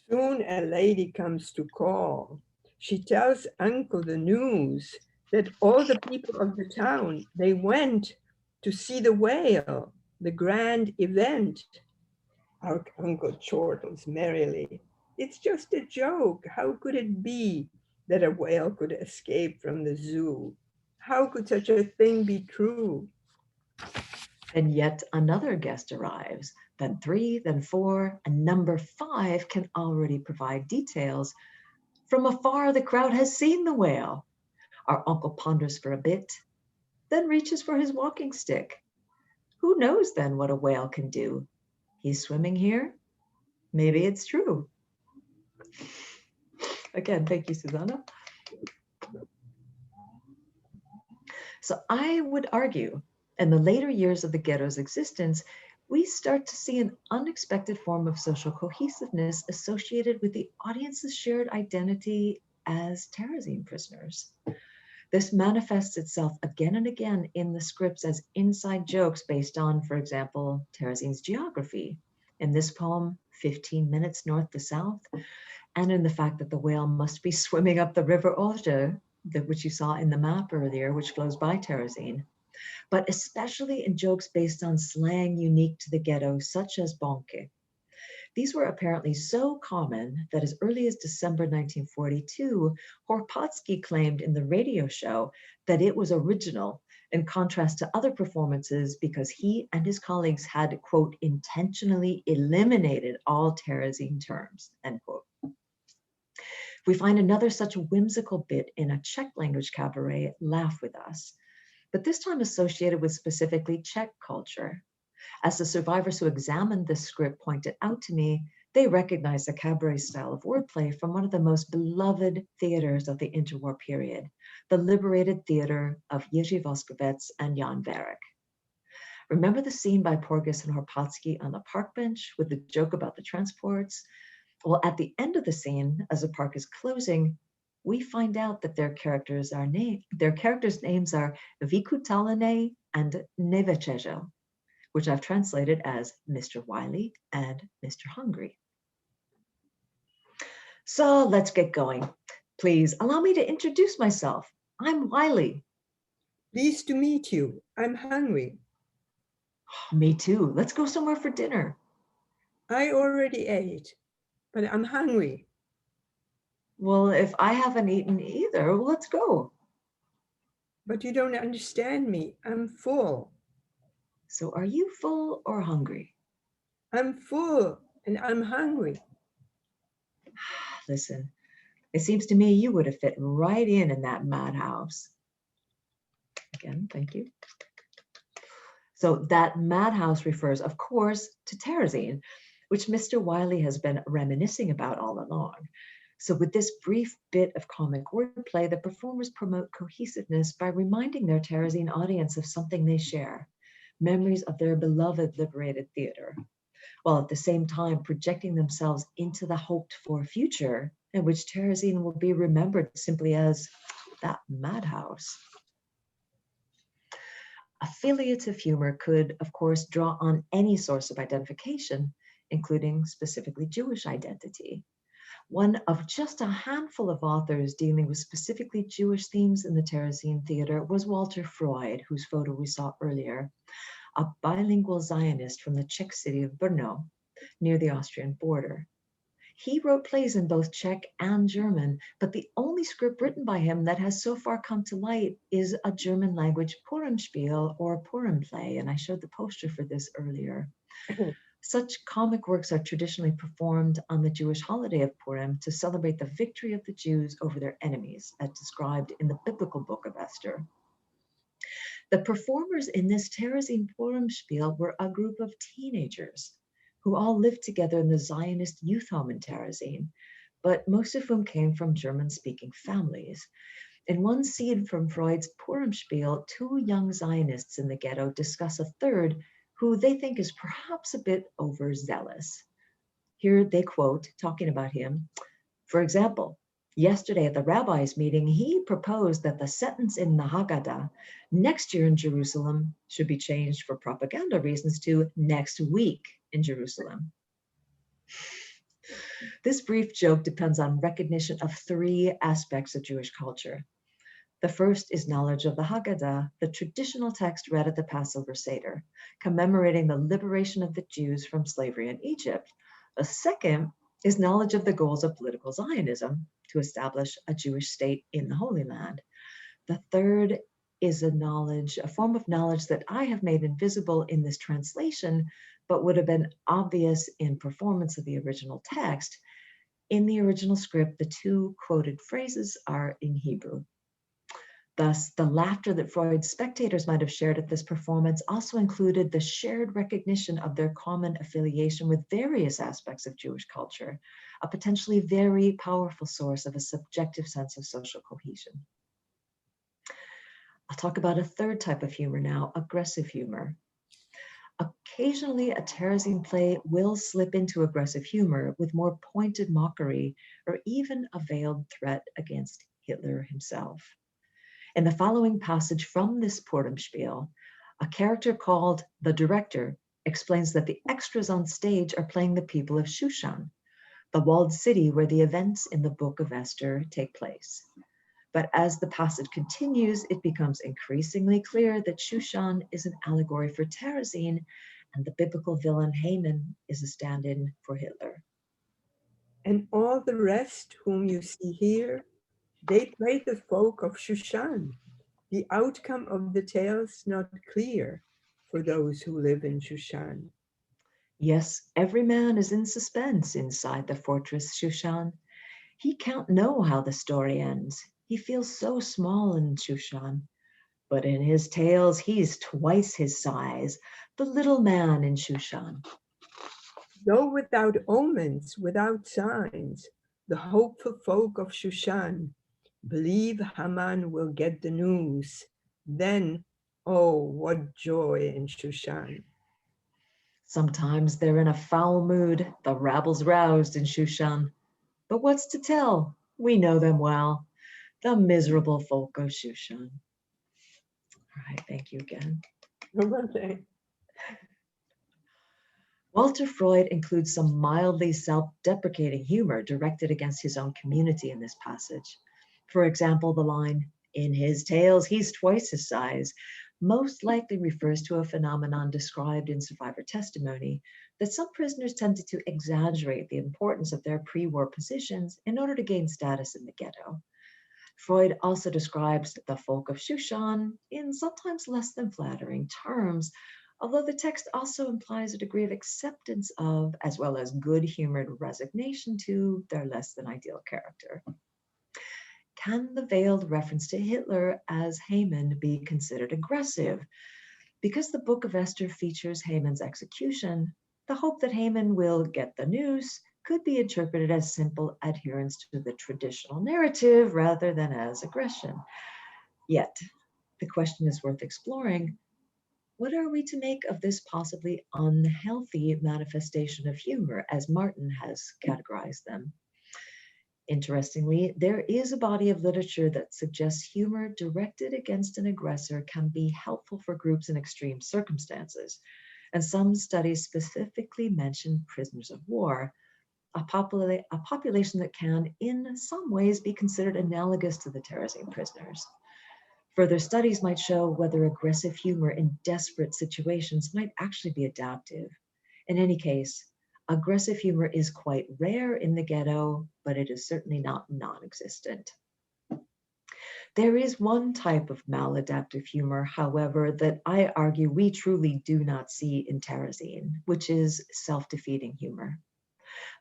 Soon a lady comes to call. She tells uncle the news that all the people of the town, they went to see the whale, the grand event. Our uncle chortles merrily. It's just a joke. How could it be that a whale could escape from the zoo? How could such a thing be true? And yet another guest arrives, then 3, then 4, and number 5 can already provide details. From afar, the crowd has seen the whale. Our uncle ponders for a bit, then reaches for his walking stick. Who knows then what a whale can do? He's swimming here. Maybe it's true. Again, thank you, Susanna. So I would argue, in the later years of the ghetto's existence, we start to see an unexpected form of social cohesiveness associated with the audience's shared identity as Terezín prisoners. This manifests itself again and again in the scripts as inside jokes based on, for example, Terezín's geography. In this poem, 15 minutes north to south, and in the fact that the whale must be swimming up the river Oder, which you saw in the map earlier, which flows by Terezín, but especially in jokes based on slang unique to the ghetto, such as bonke. These were apparently so common that as early as December 1942, Horpatsky claimed in the radio show that it was original, in contrast to other performances, because he and his colleagues had, quote, intentionally eliminated all Terezín terms, end quote. We find another such whimsical bit in a Czech language cabaret, Laugh With Us, but this time associated with specifically Czech culture. As the survivors who examined this script pointed out to me, they recognized the cabaret style of wordplay from one of the most beloved theaters of the interwar period, the liberated theater of Jiří Voskovec and Jan Werich. Remember the scene by Porges and Horpatsky on the park bench with the joke about the transports? Well, at the end of the scene, as the park is closing, we find out that their characters' names are Vikutalane and Nevečežel, which I've translated as Mr. Wiley and Mr. Hungry. So let's get going. Please allow me to introduce myself. I'm Wiley. Pleased to meet you. I'm hungry. Me too. Let's go somewhere for dinner. I already ate, but I'm hungry. Well, if I haven't eaten either, well, let's go. But you don't understand me. I'm full. So are you full or hungry? I'm full and I'm hungry. Listen, it seems to me you would have fit right in that madhouse. Again, thank you. So that madhouse refers, of course, to Terezín, which Mr. Wiley has been reminiscing about all along. So with this brief bit of comic wordplay, the performers promote cohesiveness by reminding their Terezín audience of something they share, memories of their beloved liberated theater, while at the same time projecting themselves into the hoped-for future in which Terezín will be remembered simply as that madhouse. Affiliative humor could, of course, draw on any source of identification, including specifically Jewish identity. One of just a handful of authors dealing with specifically Jewish themes in the Terezín theater was Walter Freud, whose photo we saw earlier, a bilingual Zionist from the Czech city of Brno, near the Austrian border. He wrote plays in both Czech and German, but the only script written by him that has so far come to light is a German language Purimspiel or Purim play, and I showed the poster for this earlier. Such comic works are traditionally performed on the Jewish holiday of Purim to celebrate the victory of the Jews over their enemies, as described in the biblical book of Esther. The performers in this Terezín Purimspiel were a group of teenagers who all lived together in the Zionist youth home in Terezín, but most of whom came from German-speaking families. In one scene from Freud's Purimspiel, two young Zionists in the ghetto discuss a third who they think is perhaps a bit overzealous. Here they quote, talking about him, for example, yesterday at the rabbi's meeting, he proposed that the sentence in the Haggadah, next year in Jerusalem, should be changed for propaganda reasons to next week in Jerusalem. This brief joke depends on recognition of three aspects of Jewish culture. The first is knowledge of the Haggadah, the traditional text read at the Passover Seder, commemorating the liberation of the Jews from slavery in Egypt. The second is knowledge of the goals of political Zionism, to establish a Jewish state in the Holy Land. The third is a form of knowledge that I have made invisible in this translation, but would have been obvious in performance of the original text. In the original script, the two quoted phrases are in Hebrew. Thus, the laughter that Freud's spectators might have shared at this performance also included the shared recognition of their common affiliation with various aspects of Jewish culture, a potentially very powerful source of a subjective sense of social cohesion. I'll talk about a third type of humor now, aggressive humor. Occasionally, a Terezín play will slip into aggressive humor with more pointed mockery or even a veiled threat against Hitler himself. In the following passage from this Purumspiel, a character called the director explains that the extras on stage are playing the people of Shushan, the walled city where the events in the Book of Esther take place. But as the passage continues, it becomes increasingly clear that Shushan is an allegory for Terezín, and the biblical villain Haman is a stand-in for Hitler. And all the rest whom you see here, they play the folk of Shushan. The outcome of the tale's not clear for those who live in Shushan. Yes, every man is in suspense inside the fortress Shushan. He can't know how the story ends. He feels so small in Shushan. But in his tales, he's twice his size, the little man in Shushan. Though without omens, without signs, the hopeful folk of Shushan believe Haman will get the news. Then, oh, what joy in Shushan. Sometimes they're in a foul mood, the rabble's roused in Shushan. But what's to tell? We know them well, the miserable folk of Shushan. All right, thank you again. Okay. Walter Freud includes some mildly self-deprecating humor directed against his own community in this passage. For example, the line, "In his tales, he's twice his size," most likely refers to a phenomenon described in survivor testimony that some prisoners tended to exaggerate the importance of their pre-war positions in order to gain status in the ghetto. Freud also describes the folk of Shushan in sometimes less than flattering terms, although the text also implies a degree of acceptance of, as well as good-humored resignation to, their less than ideal character. Can the veiled reference to Hitler as Haman be considered aggressive? Because the Book of Esther features Haman's execution, the hope that Haman will get the news could be interpreted as simple adherence to the traditional narrative rather than as aggression. Yet, the question is worth exploring. What are we to make of this possibly unhealthy manifestation of humor, as Martin has categorized them? Interestingly, there is a body of literature that suggests humor directed against an aggressor can be helpful for groups in extreme circumstances, and some studies specifically mention prisoners of war, a population that can, in some ways, be considered analogous to the Terezín prisoners. Further studies might show whether aggressive humor in desperate situations might actually be adaptive. In any case, aggressive humor is quite rare in the ghetto, but it is certainly not non-existent. There is one type of maladaptive humor, however, that I argue we truly do not see in Terezín, which is self-defeating humor.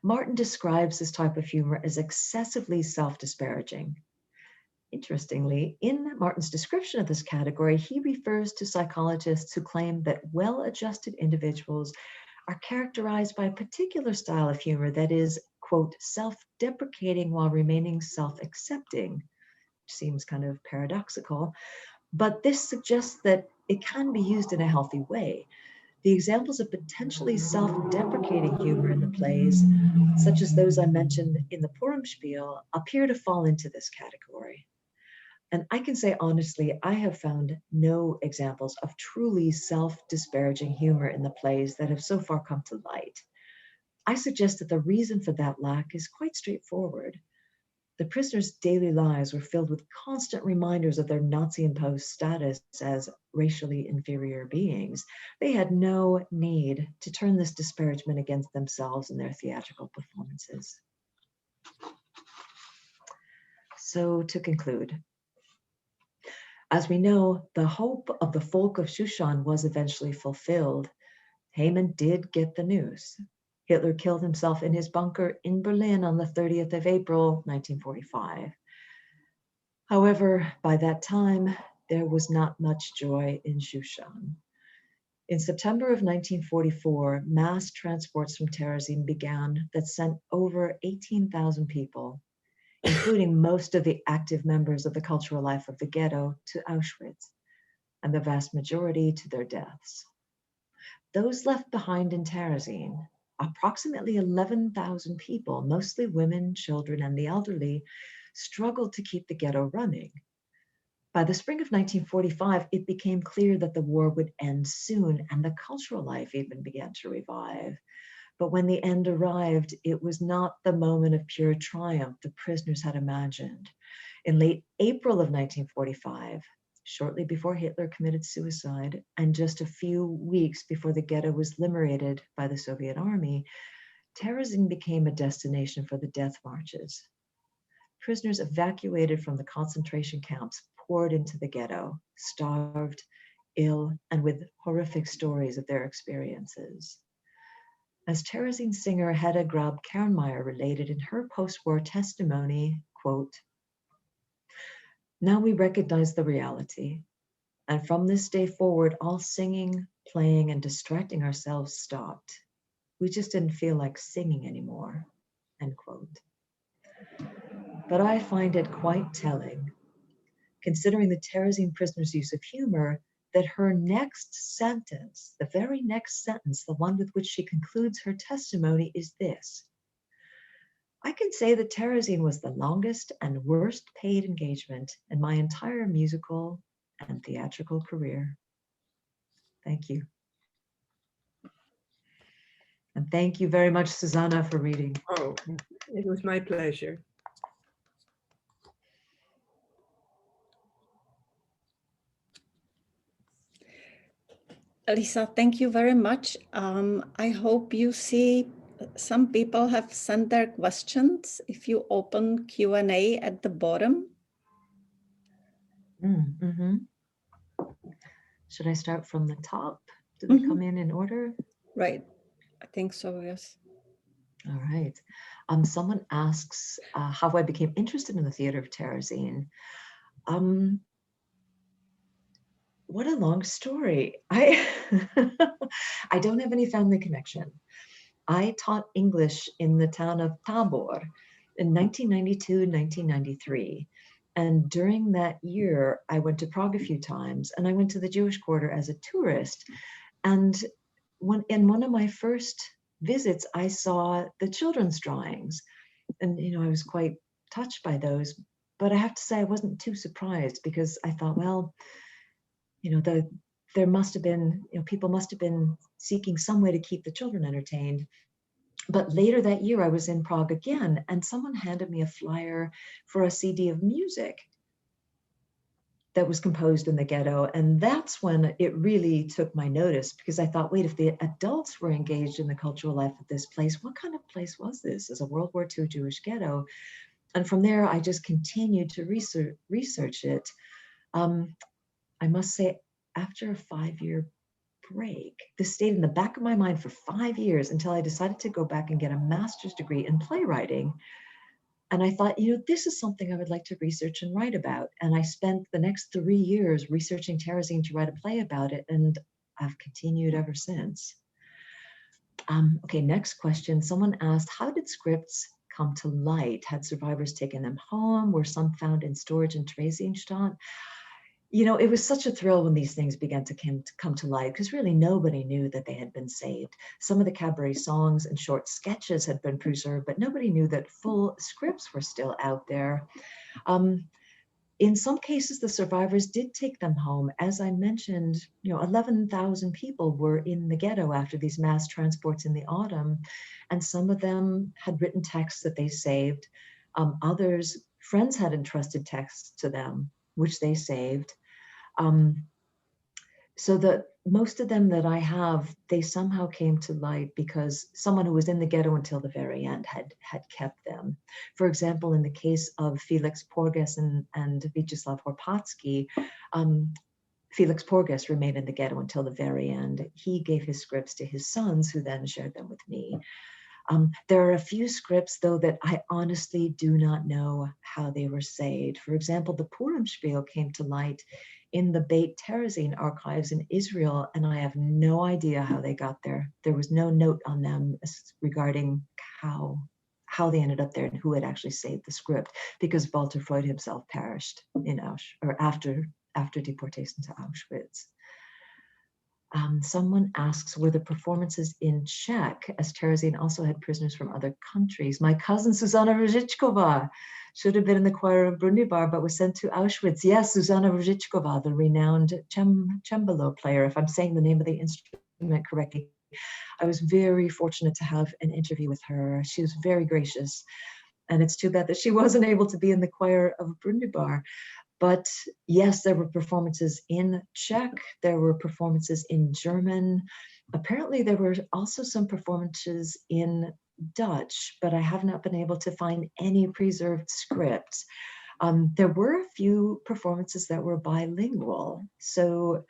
Martin describes this type of humor as excessively self-disparaging. Interestingly, in Martin's description of this category, he refers to psychologists who claim that well-adjusted individuals are characterized by a particular style of humor that is, quote, self-deprecating while remaining self-accepting, which seems kind of paradoxical, but this suggests that it can be used in a healthy way. The examples of potentially self-deprecating humor in the plays, such as those I mentioned in the Purumspiel, appear to fall into this category. And I can say honestly, I have found no examples of truly self-disparaging humor in the plays that have so far come to light. I suggest that the reason for that lack is quite straightforward. The prisoners' daily lives were filled with constant reminders of their Nazi-imposed status as racially inferior beings. They had no need to turn this disparagement against themselves in their theatrical performances. So to conclude, as we know, the hope of the folk of Shushan was eventually fulfilled. Haman did get the news. Hitler killed himself in his bunker in Berlin on the 30th of April, 1945. However, by that time, there was not much joy in Shushan. In September of 1944, mass transports from Terezín began that sent over 18,000 people, including most of the active members of the cultural life of the ghetto, to Auschwitz, and the vast majority to their deaths. Those left behind in Terezín, approximately 11,000 people, mostly women, children, and the elderly, struggled to keep the ghetto running. By the spring of 1945, it became clear that the war would end soon, and the cultural life even began to revive. But when the end arrived, it was not the moment of pure triumph the prisoners had imagined. In late April of 1945, shortly before Hitler committed suicide, and just a few weeks before the ghetto was liberated by the Soviet army, Terezin became a destination for the death marches. Prisoners evacuated from the concentration camps poured into the ghetto, starved, ill, and with horrific stories of their experiences. As Terezin singer Hedda Grab-Kernmeyer related in her post-war testimony, quote, "Now we recognize the reality, and from this day forward, all singing, playing, and distracting ourselves stopped. We just didn't feel like singing anymore," end quote. But I find it quite telling, considering the Terezin prisoner's use of humor, that her next sentence, the very next sentence, the one with which she concludes her testimony, is this: "I can say that Terezin was the longest and worst paid engagement in my entire musical and theatrical career." Thank you. And thank you very much, Susanna, for reading. Oh, it was my pleasure. Lisa, thank you very much. I hope you see some people have sent their questions. If you open Q&A at the bottom. Should I start from the top? Do they come in order? Right. I think so, yes. All right. Someone asks how I became interested in the theater of Terezin. What a long story. I don't have any family connection. I taught English in the town of Tabor in 1992, 1993. And during that year, I went to Prague a few times, and I went to the Jewish Quarter as a tourist. And in one of my first visits, I saw the children's drawings. And, I was quite touched by those. But I have to say, I wasn't too surprised, because I thought, well, there must have been, people must have been seeking some way to keep the children entertained. But later that year, I was in Prague again, and someone handed me a flyer for a CD of music that was composed in the ghetto. And that's when it really took my notice, because I thought, wait, if the adults were engaged in the cultural life of this place, what kind of place was this as a World War II Jewish ghetto? And from there, I just continued to research it. I must say, after a 5-year break, this stayed in the back of my mind for 5 years until I decided to go back and get a master's degree in playwriting. And I thought, this is something I would like to research and write about. And I spent the next 3 years researching Terezin to write a play about it, and I've continued ever since. Okay, next question. Someone asked, how did scripts come to light? Had survivors taken them home? Were some found in storage in Theresienstadt? It was such a thrill when these things began to come to light, because really nobody knew that they had been saved. Some of the cabaret songs and short sketches had been preserved, but nobody knew that full scripts were still out there. In some cases, the survivors did take them home. As I mentioned, 11,000 people were in the ghetto after these mass transports in the autumn, and some of them had written texts that they saved. Others, friends had entrusted texts to them, which they saved. So that most of them that I have, they somehow came to light because someone who was in the ghetto until the very end had kept them. For example, in the case of Felix Porges and Vyacheslav Horpatsky, Felix Porges remained in the ghetto until the very end. He gave his scripts to his sons, who then shared them with me. There are a few scripts, though, that I honestly do not know how they were saved. For example, the Purim spiel came to light in the Beit Terezin archives in Israel, and I have no idea how they got there. There was no note on them regarding how they ended up there and who had actually saved the script, because Walter Freud himself perished in Auschwitz, or after deportation to Auschwitz. Someone asks, were the performances in Czech, as Terezín also had prisoners from other countries? My cousin Zuzana Růžičková should have been in the choir of Brundibar, but was sent to Auschwitz. Yes, Zuzana Růžičková, the renowned cembalo player, if I'm saying the name of the instrument correctly. I was very fortunate to have an interview with her. She was very gracious. And it's too bad that she wasn't able to be in the choir of Brundibar. But yes, there were performances in Czech, there were performances in German. Apparently there were also some performances in Dutch, but I have not been able to find any preserved scripts. There were a few performances that were bilingual. So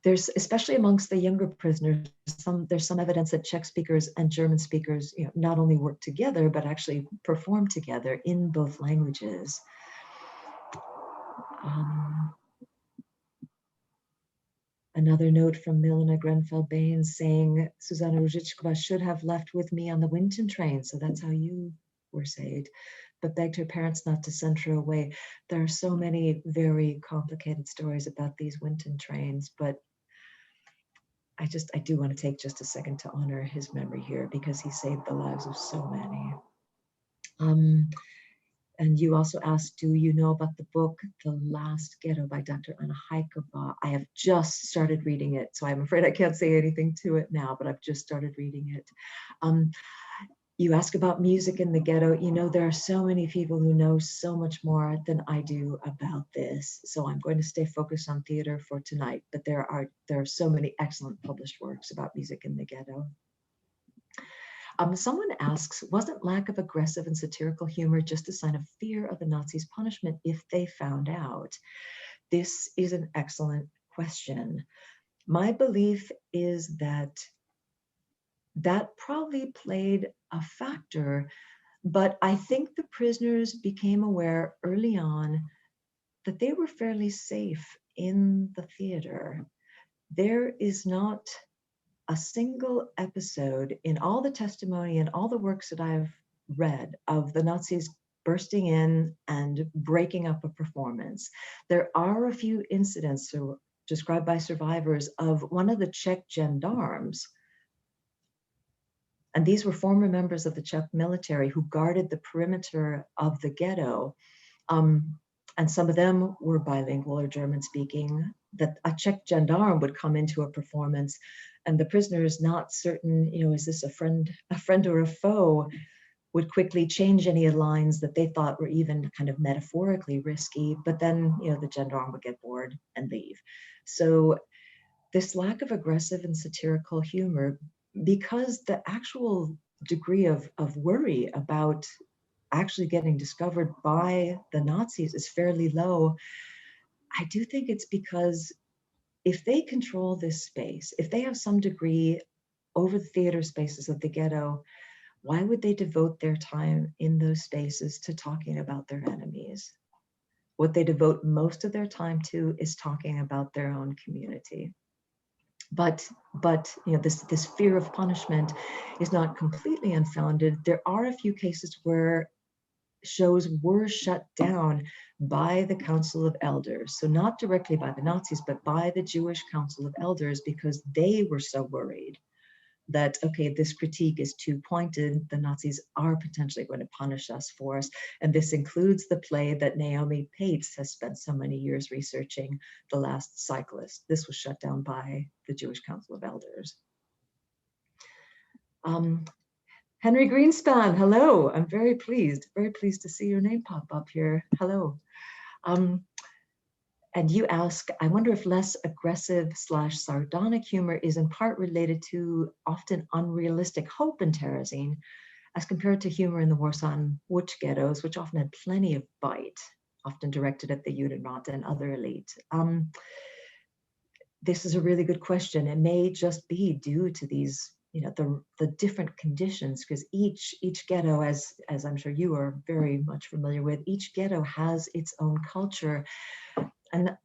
there's, especially amongst the younger prisoners, there's some evidence that Czech speakers and German speakers, not only worked together, but actually performed together in both languages. Another note from Milena Grenfell-Baines saying, Zuzana Růžičková should have left with me on the Winton train, so that's how you were saved, but begged her parents not to send her away. There are so many very complicated stories about these Winton trains, but I do want to take just a second to honor his memory here, because he saved the lives of so many. And you also asked, do you know about the book, The Last Ghetto by Dr. Anna Haikova? I have just started reading it, so I'm afraid I can't say anything to it now, but I've just started reading it. You ask about music in the ghetto. There are so many people who know so much more than I do about this, so I'm going to stay focused on theater for tonight, but there are so many excellent published works about music in the ghetto. Someone asks, wasn't lack of aggressive and satirical humor just a sign of fear of the Nazis' punishment if they found out? This is an excellent question. My belief is that probably played a factor, but I think the prisoners became aware early on that they were fairly safe in the theater. There is not a single episode in all the testimony and all the works that I've read of the Nazis bursting in and breaking up a performance. There are a few incidents described by survivors of one of the Czech gendarmes, and these were former members of the Czech military who guarded the perimeter of the ghetto, and some of them were bilingual or German speaking, that a Czech gendarme would come into a performance and the prisoners, not certain, is this a friend or a foe, would quickly change any lines that they thought were even kind of metaphorically risky, but then, the gendarme would get bored and leave. So this lack of aggressive and satirical humor, because the actual degree of worry about actually getting discovered by the Nazis is fairly low, I do think it's because if they control this space, if they have some degree over the theater spaces of the ghetto, why would they devote their time in those spaces to talking about their enemies? What they devote most of their time to is talking about their own community. But this fear of punishment is not completely unfounded. There are a few cases where shows were shut down by the Council of Elders. So not directly by the Nazis, but by the Jewish Council of Elders, because they were so worried that, okay, this critique is too pointed, the Nazis are potentially going to punish us for us. And this includes the play that Naomi Pates has spent so many years researching, The Last Cyclist. This was shut down by the Jewish Council of Elders. Henry Greenspan, hello. I'm very pleased to see your name pop up here. Hello. And you ask, I wonder if less aggressive / sardonic humor is in part related to often unrealistic hope in Terezín, as compared to humor in the Warsaw and Łódź ghettos, which often had plenty of bite, often directed at the Judenrat and other elite. This is a really good question. It may just be due to these the different conditions, because each ghetto, as I'm sure you are very much familiar with, each ghetto has its own culture. And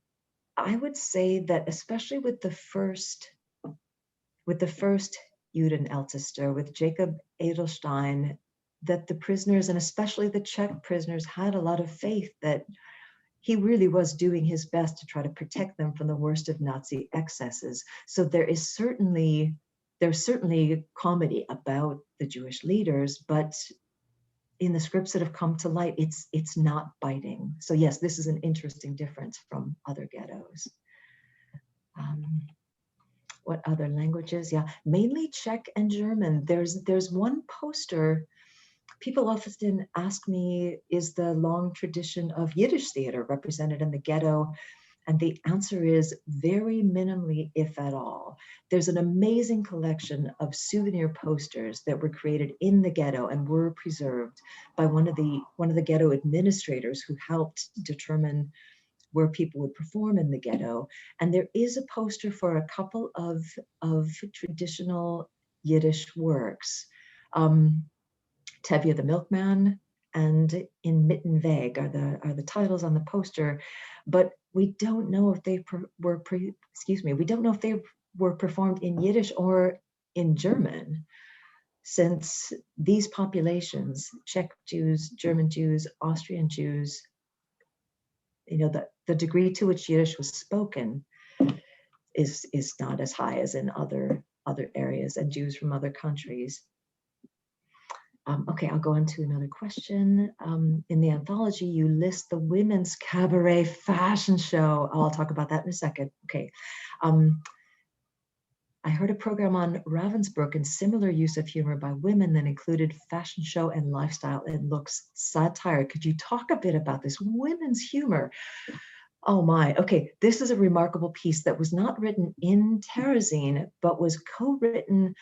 I would say that especially with the first Judenältester, with Jacob Edelstein, that the prisoners, and especially the Czech prisoners, had a lot of faith that he really was doing his best to try to protect them from the worst of Nazi excesses. So there's certainly comedy about the Jewish leaders, but in the scripts that have come to light, it's not biting. So yes, this is an interesting difference from other ghettos. What other languages? Yeah, mainly Czech and German. There's one poster. People often ask me, is the long tradition of Yiddish theater represented in the ghetto? And the answer is very minimally, if at all. There's an amazing collection of souvenir posters that were created in the ghetto and were preserved by one of the ghetto administrators who helped determine where people would perform in the ghetto. And there is a poster for a couple of traditional Yiddish works. Tevye the Milkman and In Mittenweg are the titles on the poster, but we don't know if they we don't know if they were performed in Yiddish or in German, since these populations, Czech Jews, German Jews, Austrian Jews, the degree to which Yiddish was spoken is not as high as in other areas, and Jews from other countries. Okay, I'll go on to another question. In the anthology, you list the women's cabaret fashion show. I'll talk about that in a second. Okay. I heard a program on Ravensbrück and similar use of humor by women that included fashion show and lifestyle and looks satire. Could you talk a bit about this women's humor? Oh my, okay. This is a remarkable piece that was not written in Terezín, but was co-written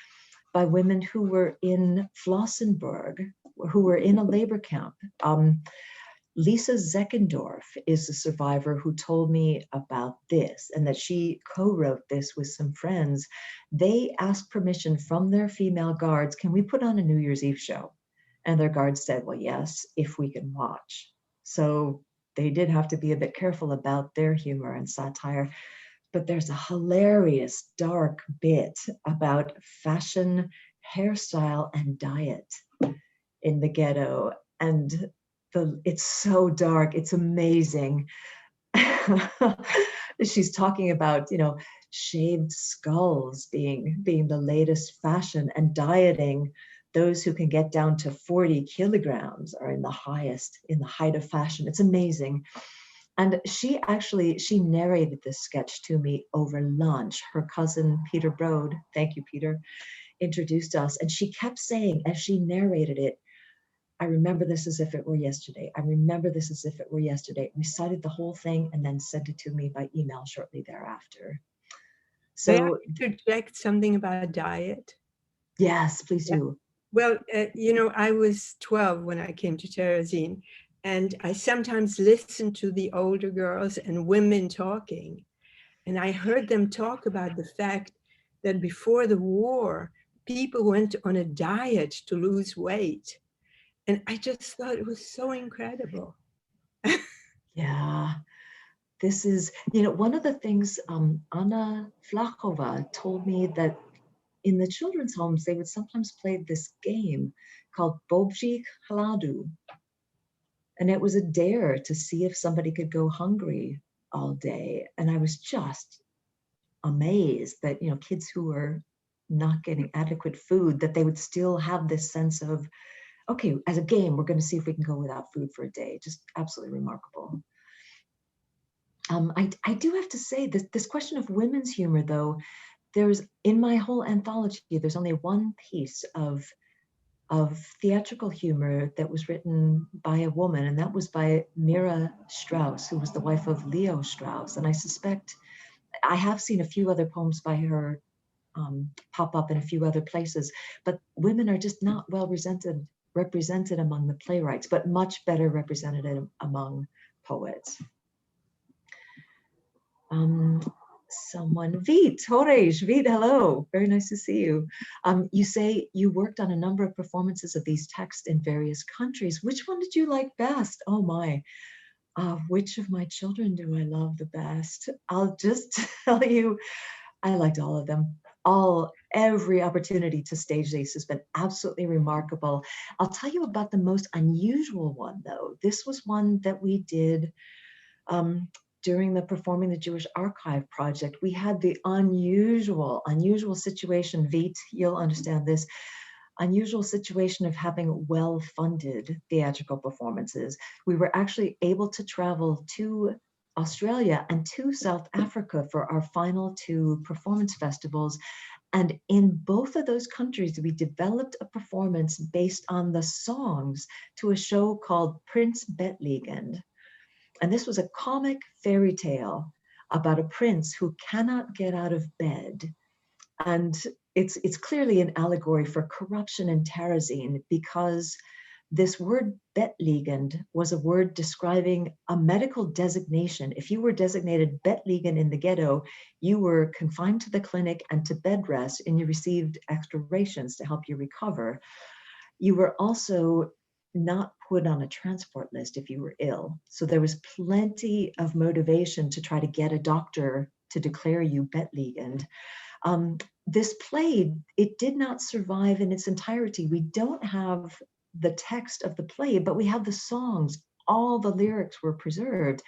by women who were in Flossenburg, who were in a labor camp. Lisa Zeckendorf is the survivor who told me about this, and that she co-wrote this with some friends. They asked permission from their female guards, can we put on a New Year's Eve show? And their guards said, well, yes, if we can watch. So they did have to be a bit careful about their humor and satire. But there's a hilarious dark bit about fashion, hairstyle, and diet in the ghetto. And it's so dark, it's amazing. She's talking about, shaved skulls being the latest fashion, and dieting. Those who can get down to 40 kilograms are in the height of fashion. It's amazing. And she narrated this sketch to me over lunch. Her cousin, Peter Brode, thank you, Peter, introduced us. And she kept saying, as she narrated it, I remember this as if it were yesterday. I remember this as if it were yesterday. Recited the whole thing and then sent it to me by email shortly thereafter. So, may I interject something about diet? Yes, please do. Well, I was 12 when I came to Terezín. And I sometimes listened to the older girls and women talking. And I heard them talk about the fact that before the war, people went on a diet to lose weight. And I just thought it was so incredible. Yeah, this is, one of the things Anna Flachova told me, that in the children's homes, they would sometimes play this game called Bobjik Hladu. And it was a dare to see if somebody could go hungry all day. And I was just amazed that, kids who were not getting adequate food, that they would still have this sense of, okay, as a game, we're going to see if we can go without food for a day. Just absolutely remarkable. I do have to say that this question of women's humor, though, in my whole anthology, there's only one piece of theatrical humor that was written by a woman, and that was by Mira Strauss, who was the wife of Leo Strauss. And I suspect, I have seen a few other poems by her pop up in a few other places, but women are just not well represented among the playwrights, but much better represented among poets. someone, Vít, Torres, Vít, hello, very nice to see you. You say you worked on a number of performances of these texts in various countries. Which one did you like best? Oh my, which of my children do I love the best? I'll just tell you, I liked all of them. Every opportunity to stage these has been absolutely remarkable. I'll tell you about the most unusual one though. This was one that we did during the Performing the Jewish Archive project. We had the unusual situation, Vít, you'll understand this, unusual situation of having well-funded theatrical performances. We were actually able to travel to Australia and to South Africa for our final 2 performance festivals. And in both of those countries, we developed a performance based on the songs to a show called Prince Bettliegend. And this was a comic fairy tale about a prince who cannot get out of bed. And it's clearly an allegory for corruption in Terezín, because this word Bettliegend was a word describing a medical designation. If you were designated Bettliegen in the ghetto, you were confined to the clinic and to bed rest, and you received extra rations to help you recover. You were also not put on a transport list if you were ill. So there was plenty of motivation to try to get a doctor to declare you Bettliegend. This play, it did not survive in its entirety. We don't have the text of the play, but we have the songs. All the lyrics were preserved.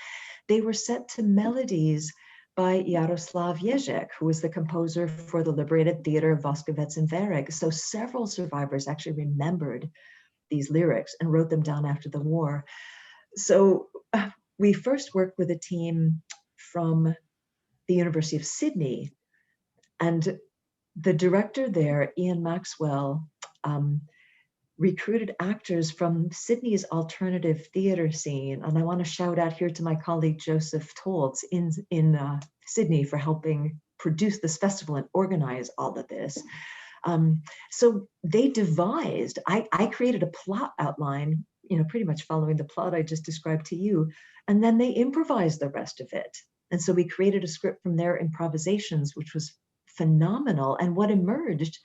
They were set to melodies by Jaroslav Ježek, who was the composer for the Liberated Theater of Voskovec and Verek. So several survivors actually remembered these lyrics and wrote them down after the war. So we first worked with a team from the University of Sydney, and the director there, Ian Maxwell, recruited actors from Sydney's alternative theater scene. And I want to shout out here to my colleague Joseph Toltz in Sydney for helping produce this festival and organize all of this. So they devised, I created a plot outline, pretty much following the plot I just described to you, and then they improvised the rest of it. And so we created a script from their improvisations, which was phenomenal. And what emerged,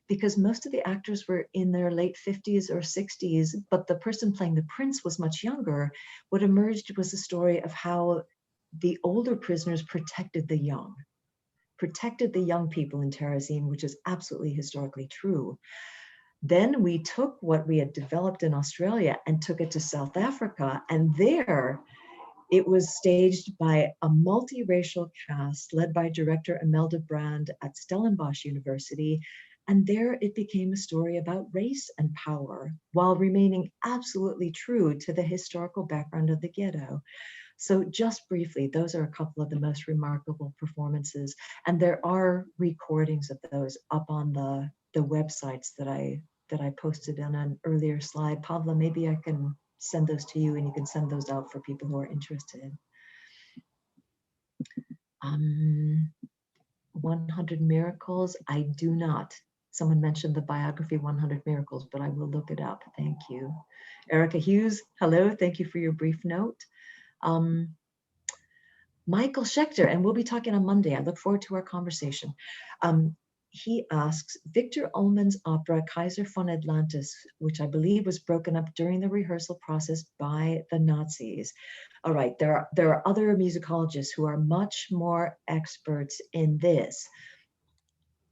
because most of the actors were in their late 50s or 60s, but the person playing the prince was much younger, what emerged was a story of how the older prisoners protected the young people in Terezín, which is absolutely historically true. Then we took what we had developed in Australia and took it to South Africa, and there it was staged by a multiracial cast led by director Imelda Brand at Stellenbosch University. And there it became a story about race and power while remaining absolutely true to the historical background of the ghetto. So just briefly, those are a couple of the most remarkable performances. And there are recordings of those up on the websites that I posted on an earlier slide. Pavla, maybe I can send those to you and you can send those out for people who are interested. 100 Miracles, I do not. Someone mentioned the biography 100 Miracles, but I will look it up. Thank you. Erica Hughes, hello, thank you for your brief note. Michael Schechter, and we'll be talking on Monday. I look forward to our conversation. He asks, Victor Ullmann's opera Kaiser von Atlantis, which I believe was broken up during the rehearsal process by the Nazis. All right, there are other musicologists who are much more experts in this.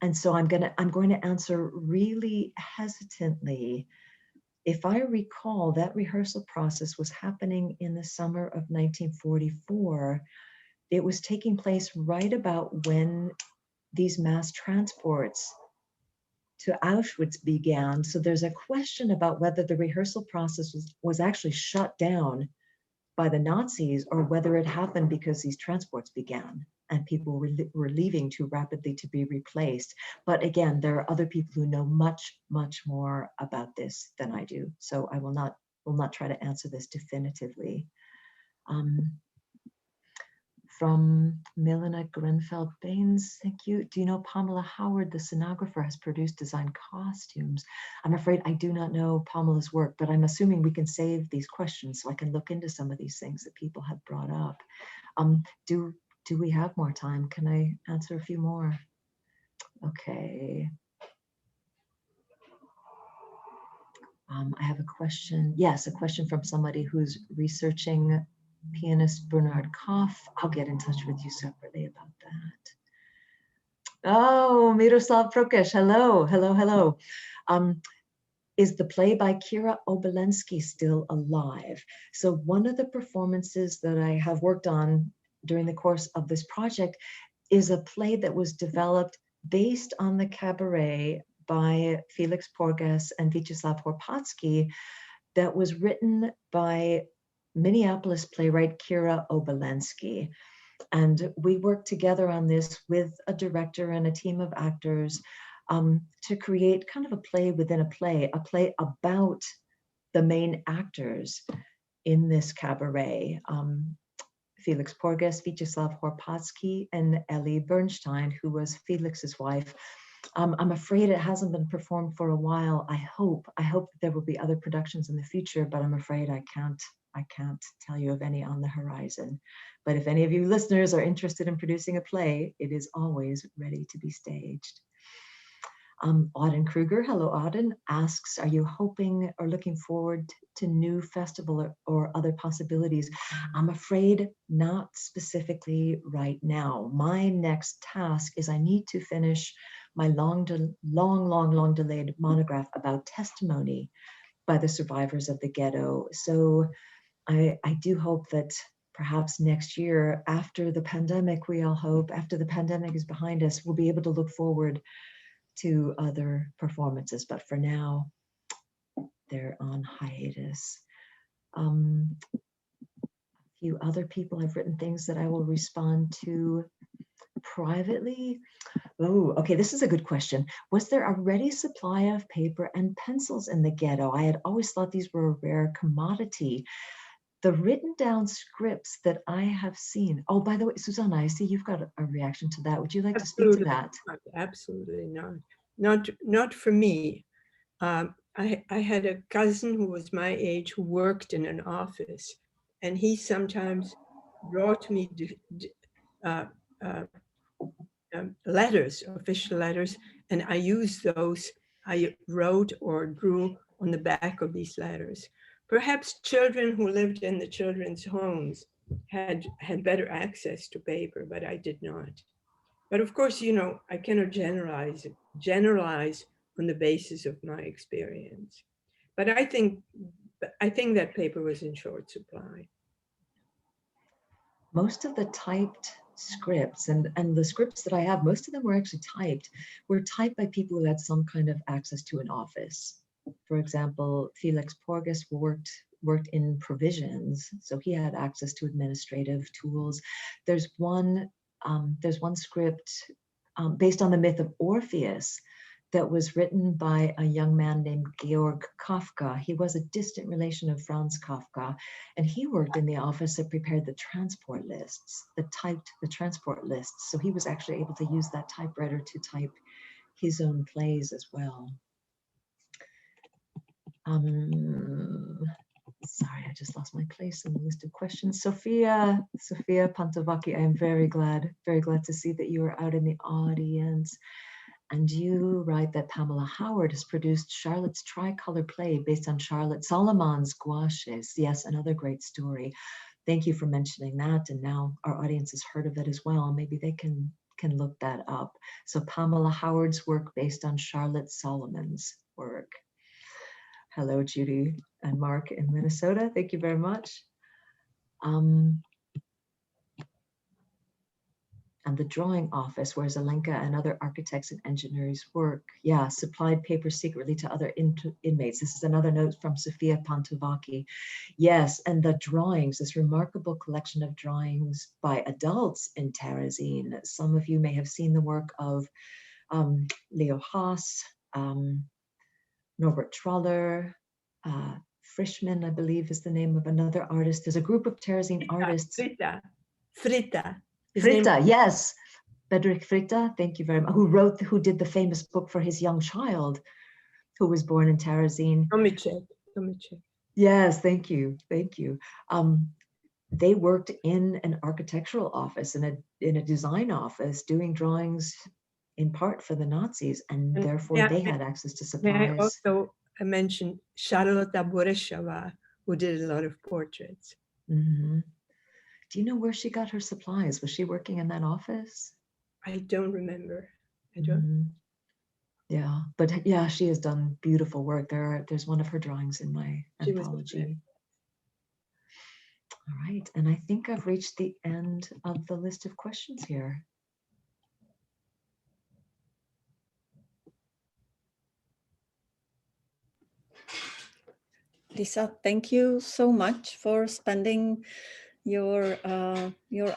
And so I'm going to answer really hesitantly. If I recall, that rehearsal process was happening in the summer of 1944. It was taking place right about when these mass transports to Auschwitz began. So there's a question about whether the rehearsal process was actually shut down by the Nazis or whether it happened because these transports began and people were leaving too rapidly to be replaced. But again, there are other people who know much, much more about this than I do. So I will not try to answer this definitively. From Milena Grenfeld-Baines, thank you. Do you know Pamela Howard, the scenographer, has produced design costumes? I'm afraid I do not know Pamela's work, but I'm assuming we can save these questions so I can look into some of these things that people have brought up. do we have more time? Can I answer a few more? Okay. I have a question. Yes, a question from somebody who's researching pianist Bernard Koff. I'll get in touch with you separately about that. Oh, Miroslav Prokesh, hello, hello, hello. Is the play by Kira Obolensky still alive? So one of the performances that I have worked on during the course of this project is a play that was developed based on the Cabaret by Felix Porges and Vyacheslav Horpatsky that was written by Minneapolis playwright Kira Obolensky. And we worked together on this with a director and a team of actors to create kind of a play within a play about the main actors in this cabaret. Felix Porges, Vyacheslav Horpatsky, and Ellie Bernstein, who was Felix's wife. I'm afraid it hasn't been performed for a while. I hope that there will be other productions in the future, but I'm afraid I can't tell you of any on the horizon. But if any of you listeners are interested in producing a play, it is always ready to be staged. Auden Kruger, hello Auden, asks, are you hoping or looking forward to new festival or other possibilities? I'm afraid not specifically right now. My next task is I need to finish my long delayed monograph about testimony by the survivors of the ghetto. So I do hope that perhaps next year, after the pandemic, we all hope, after the pandemic is behind us, we'll be able to look forward to other performances, but for now, they're on hiatus. A few other people have written things that I will respond to privately. Oh, okay, this is a good question. Was there a ready supply of paper and pencils in the ghetto? I had always thought these were a rare commodity. The written down scripts that I have seen. Oh, by the way, Susanna, I see you've got a reaction to that. Would you like to speak to that? Absolutely not. Not for me. I had a cousin who was my age who worked in an office, and he sometimes brought me letters, official letters, and I used those. I wrote or drew on the back of these letters. Perhaps children who lived in the children's homes had better access to paper, but I did not. But of course, you know, I cannot generalize on the basis of my experience. But I think that paper was in short supply. Most of the typed scripts and the scripts that I have, most of them were actually were typed by people who had some kind of access to an office. For example, Felix Porges worked in provisions, so he had access to administrative tools. There's one script based on the myth of Orpheus that was written by a young man named Georg Kafka. He was a distant relation of Franz Kafka, and he worked in the office that prepared the transport lists, that typed the transport lists. So he was actually able to use that typewriter to type his own plays as well. Sorry, I just lost my place in the list of questions. Sophia Pantovaki, I am very glad to see that you are out in the audience. And you write that Pamela Howard has produced Charlotte's Tricolor play based on Charlotte Solomon's Gouaches. Yes, another great story. Thank you for mentioning that. And now our audience has heard of it as well. Maybe they can look that up. So Pamela Howard's work based on Charlotte Solomon's work. Hello, Judy and Mark in Minnesota. Thank you very much. And the drawing office, where Zelenka and other architects and engineers work. Yeah, supplied paper secretly to other inmates. This is another note from Sophia Pantovaki. Yes, and the drawings, this remarkable collection of drawings by adults in Terezín. Some of you may have seen the work of Leo Haas, Norbert Troller, Frischmann, I believe is the name of another artist. There's a group of Terezín artists. Fritta, yes, Bedřich Fritta, thank you very much, who did the famous book for his young child, who was born in Terezín. Let me check. Yes, thank you. they worked in an architectural office, in a design office, doing drawings in part for the Nazis, and therefore yeah, they had access to may I supplies. also mention Charlotta Boreshova, who did a lot of portraits. Mm-hmm. Do you know where she got her supplies? Was she working in that office? I don't remember. I don't. Mm-hmm. Yeah, but yeah, she has done beautiful work. There's one of her drawings in my anthology. All right, and I think I've reached the end of the list of questions here. Lisa, thank you so much for spending your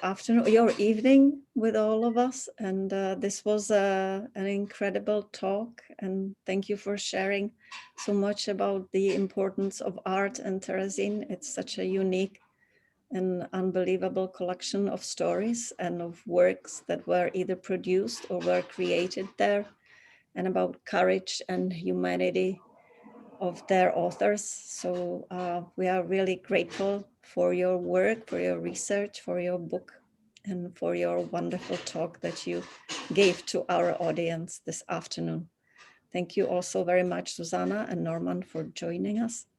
afternoon, your evening with all of us. And this was an incredible talk. And thank you for sharing so much about the importance of art and Terezin. It's such a unique and unbelievable collection of stories and of works that were either produced or were created there, and about courage and humanity of their authors. So we are really grateful for your work, for your research, for your book, and for your wonderful talk that you gave to our audience this afternoon. Thank you also very much, Susanna and Norman, for joining us.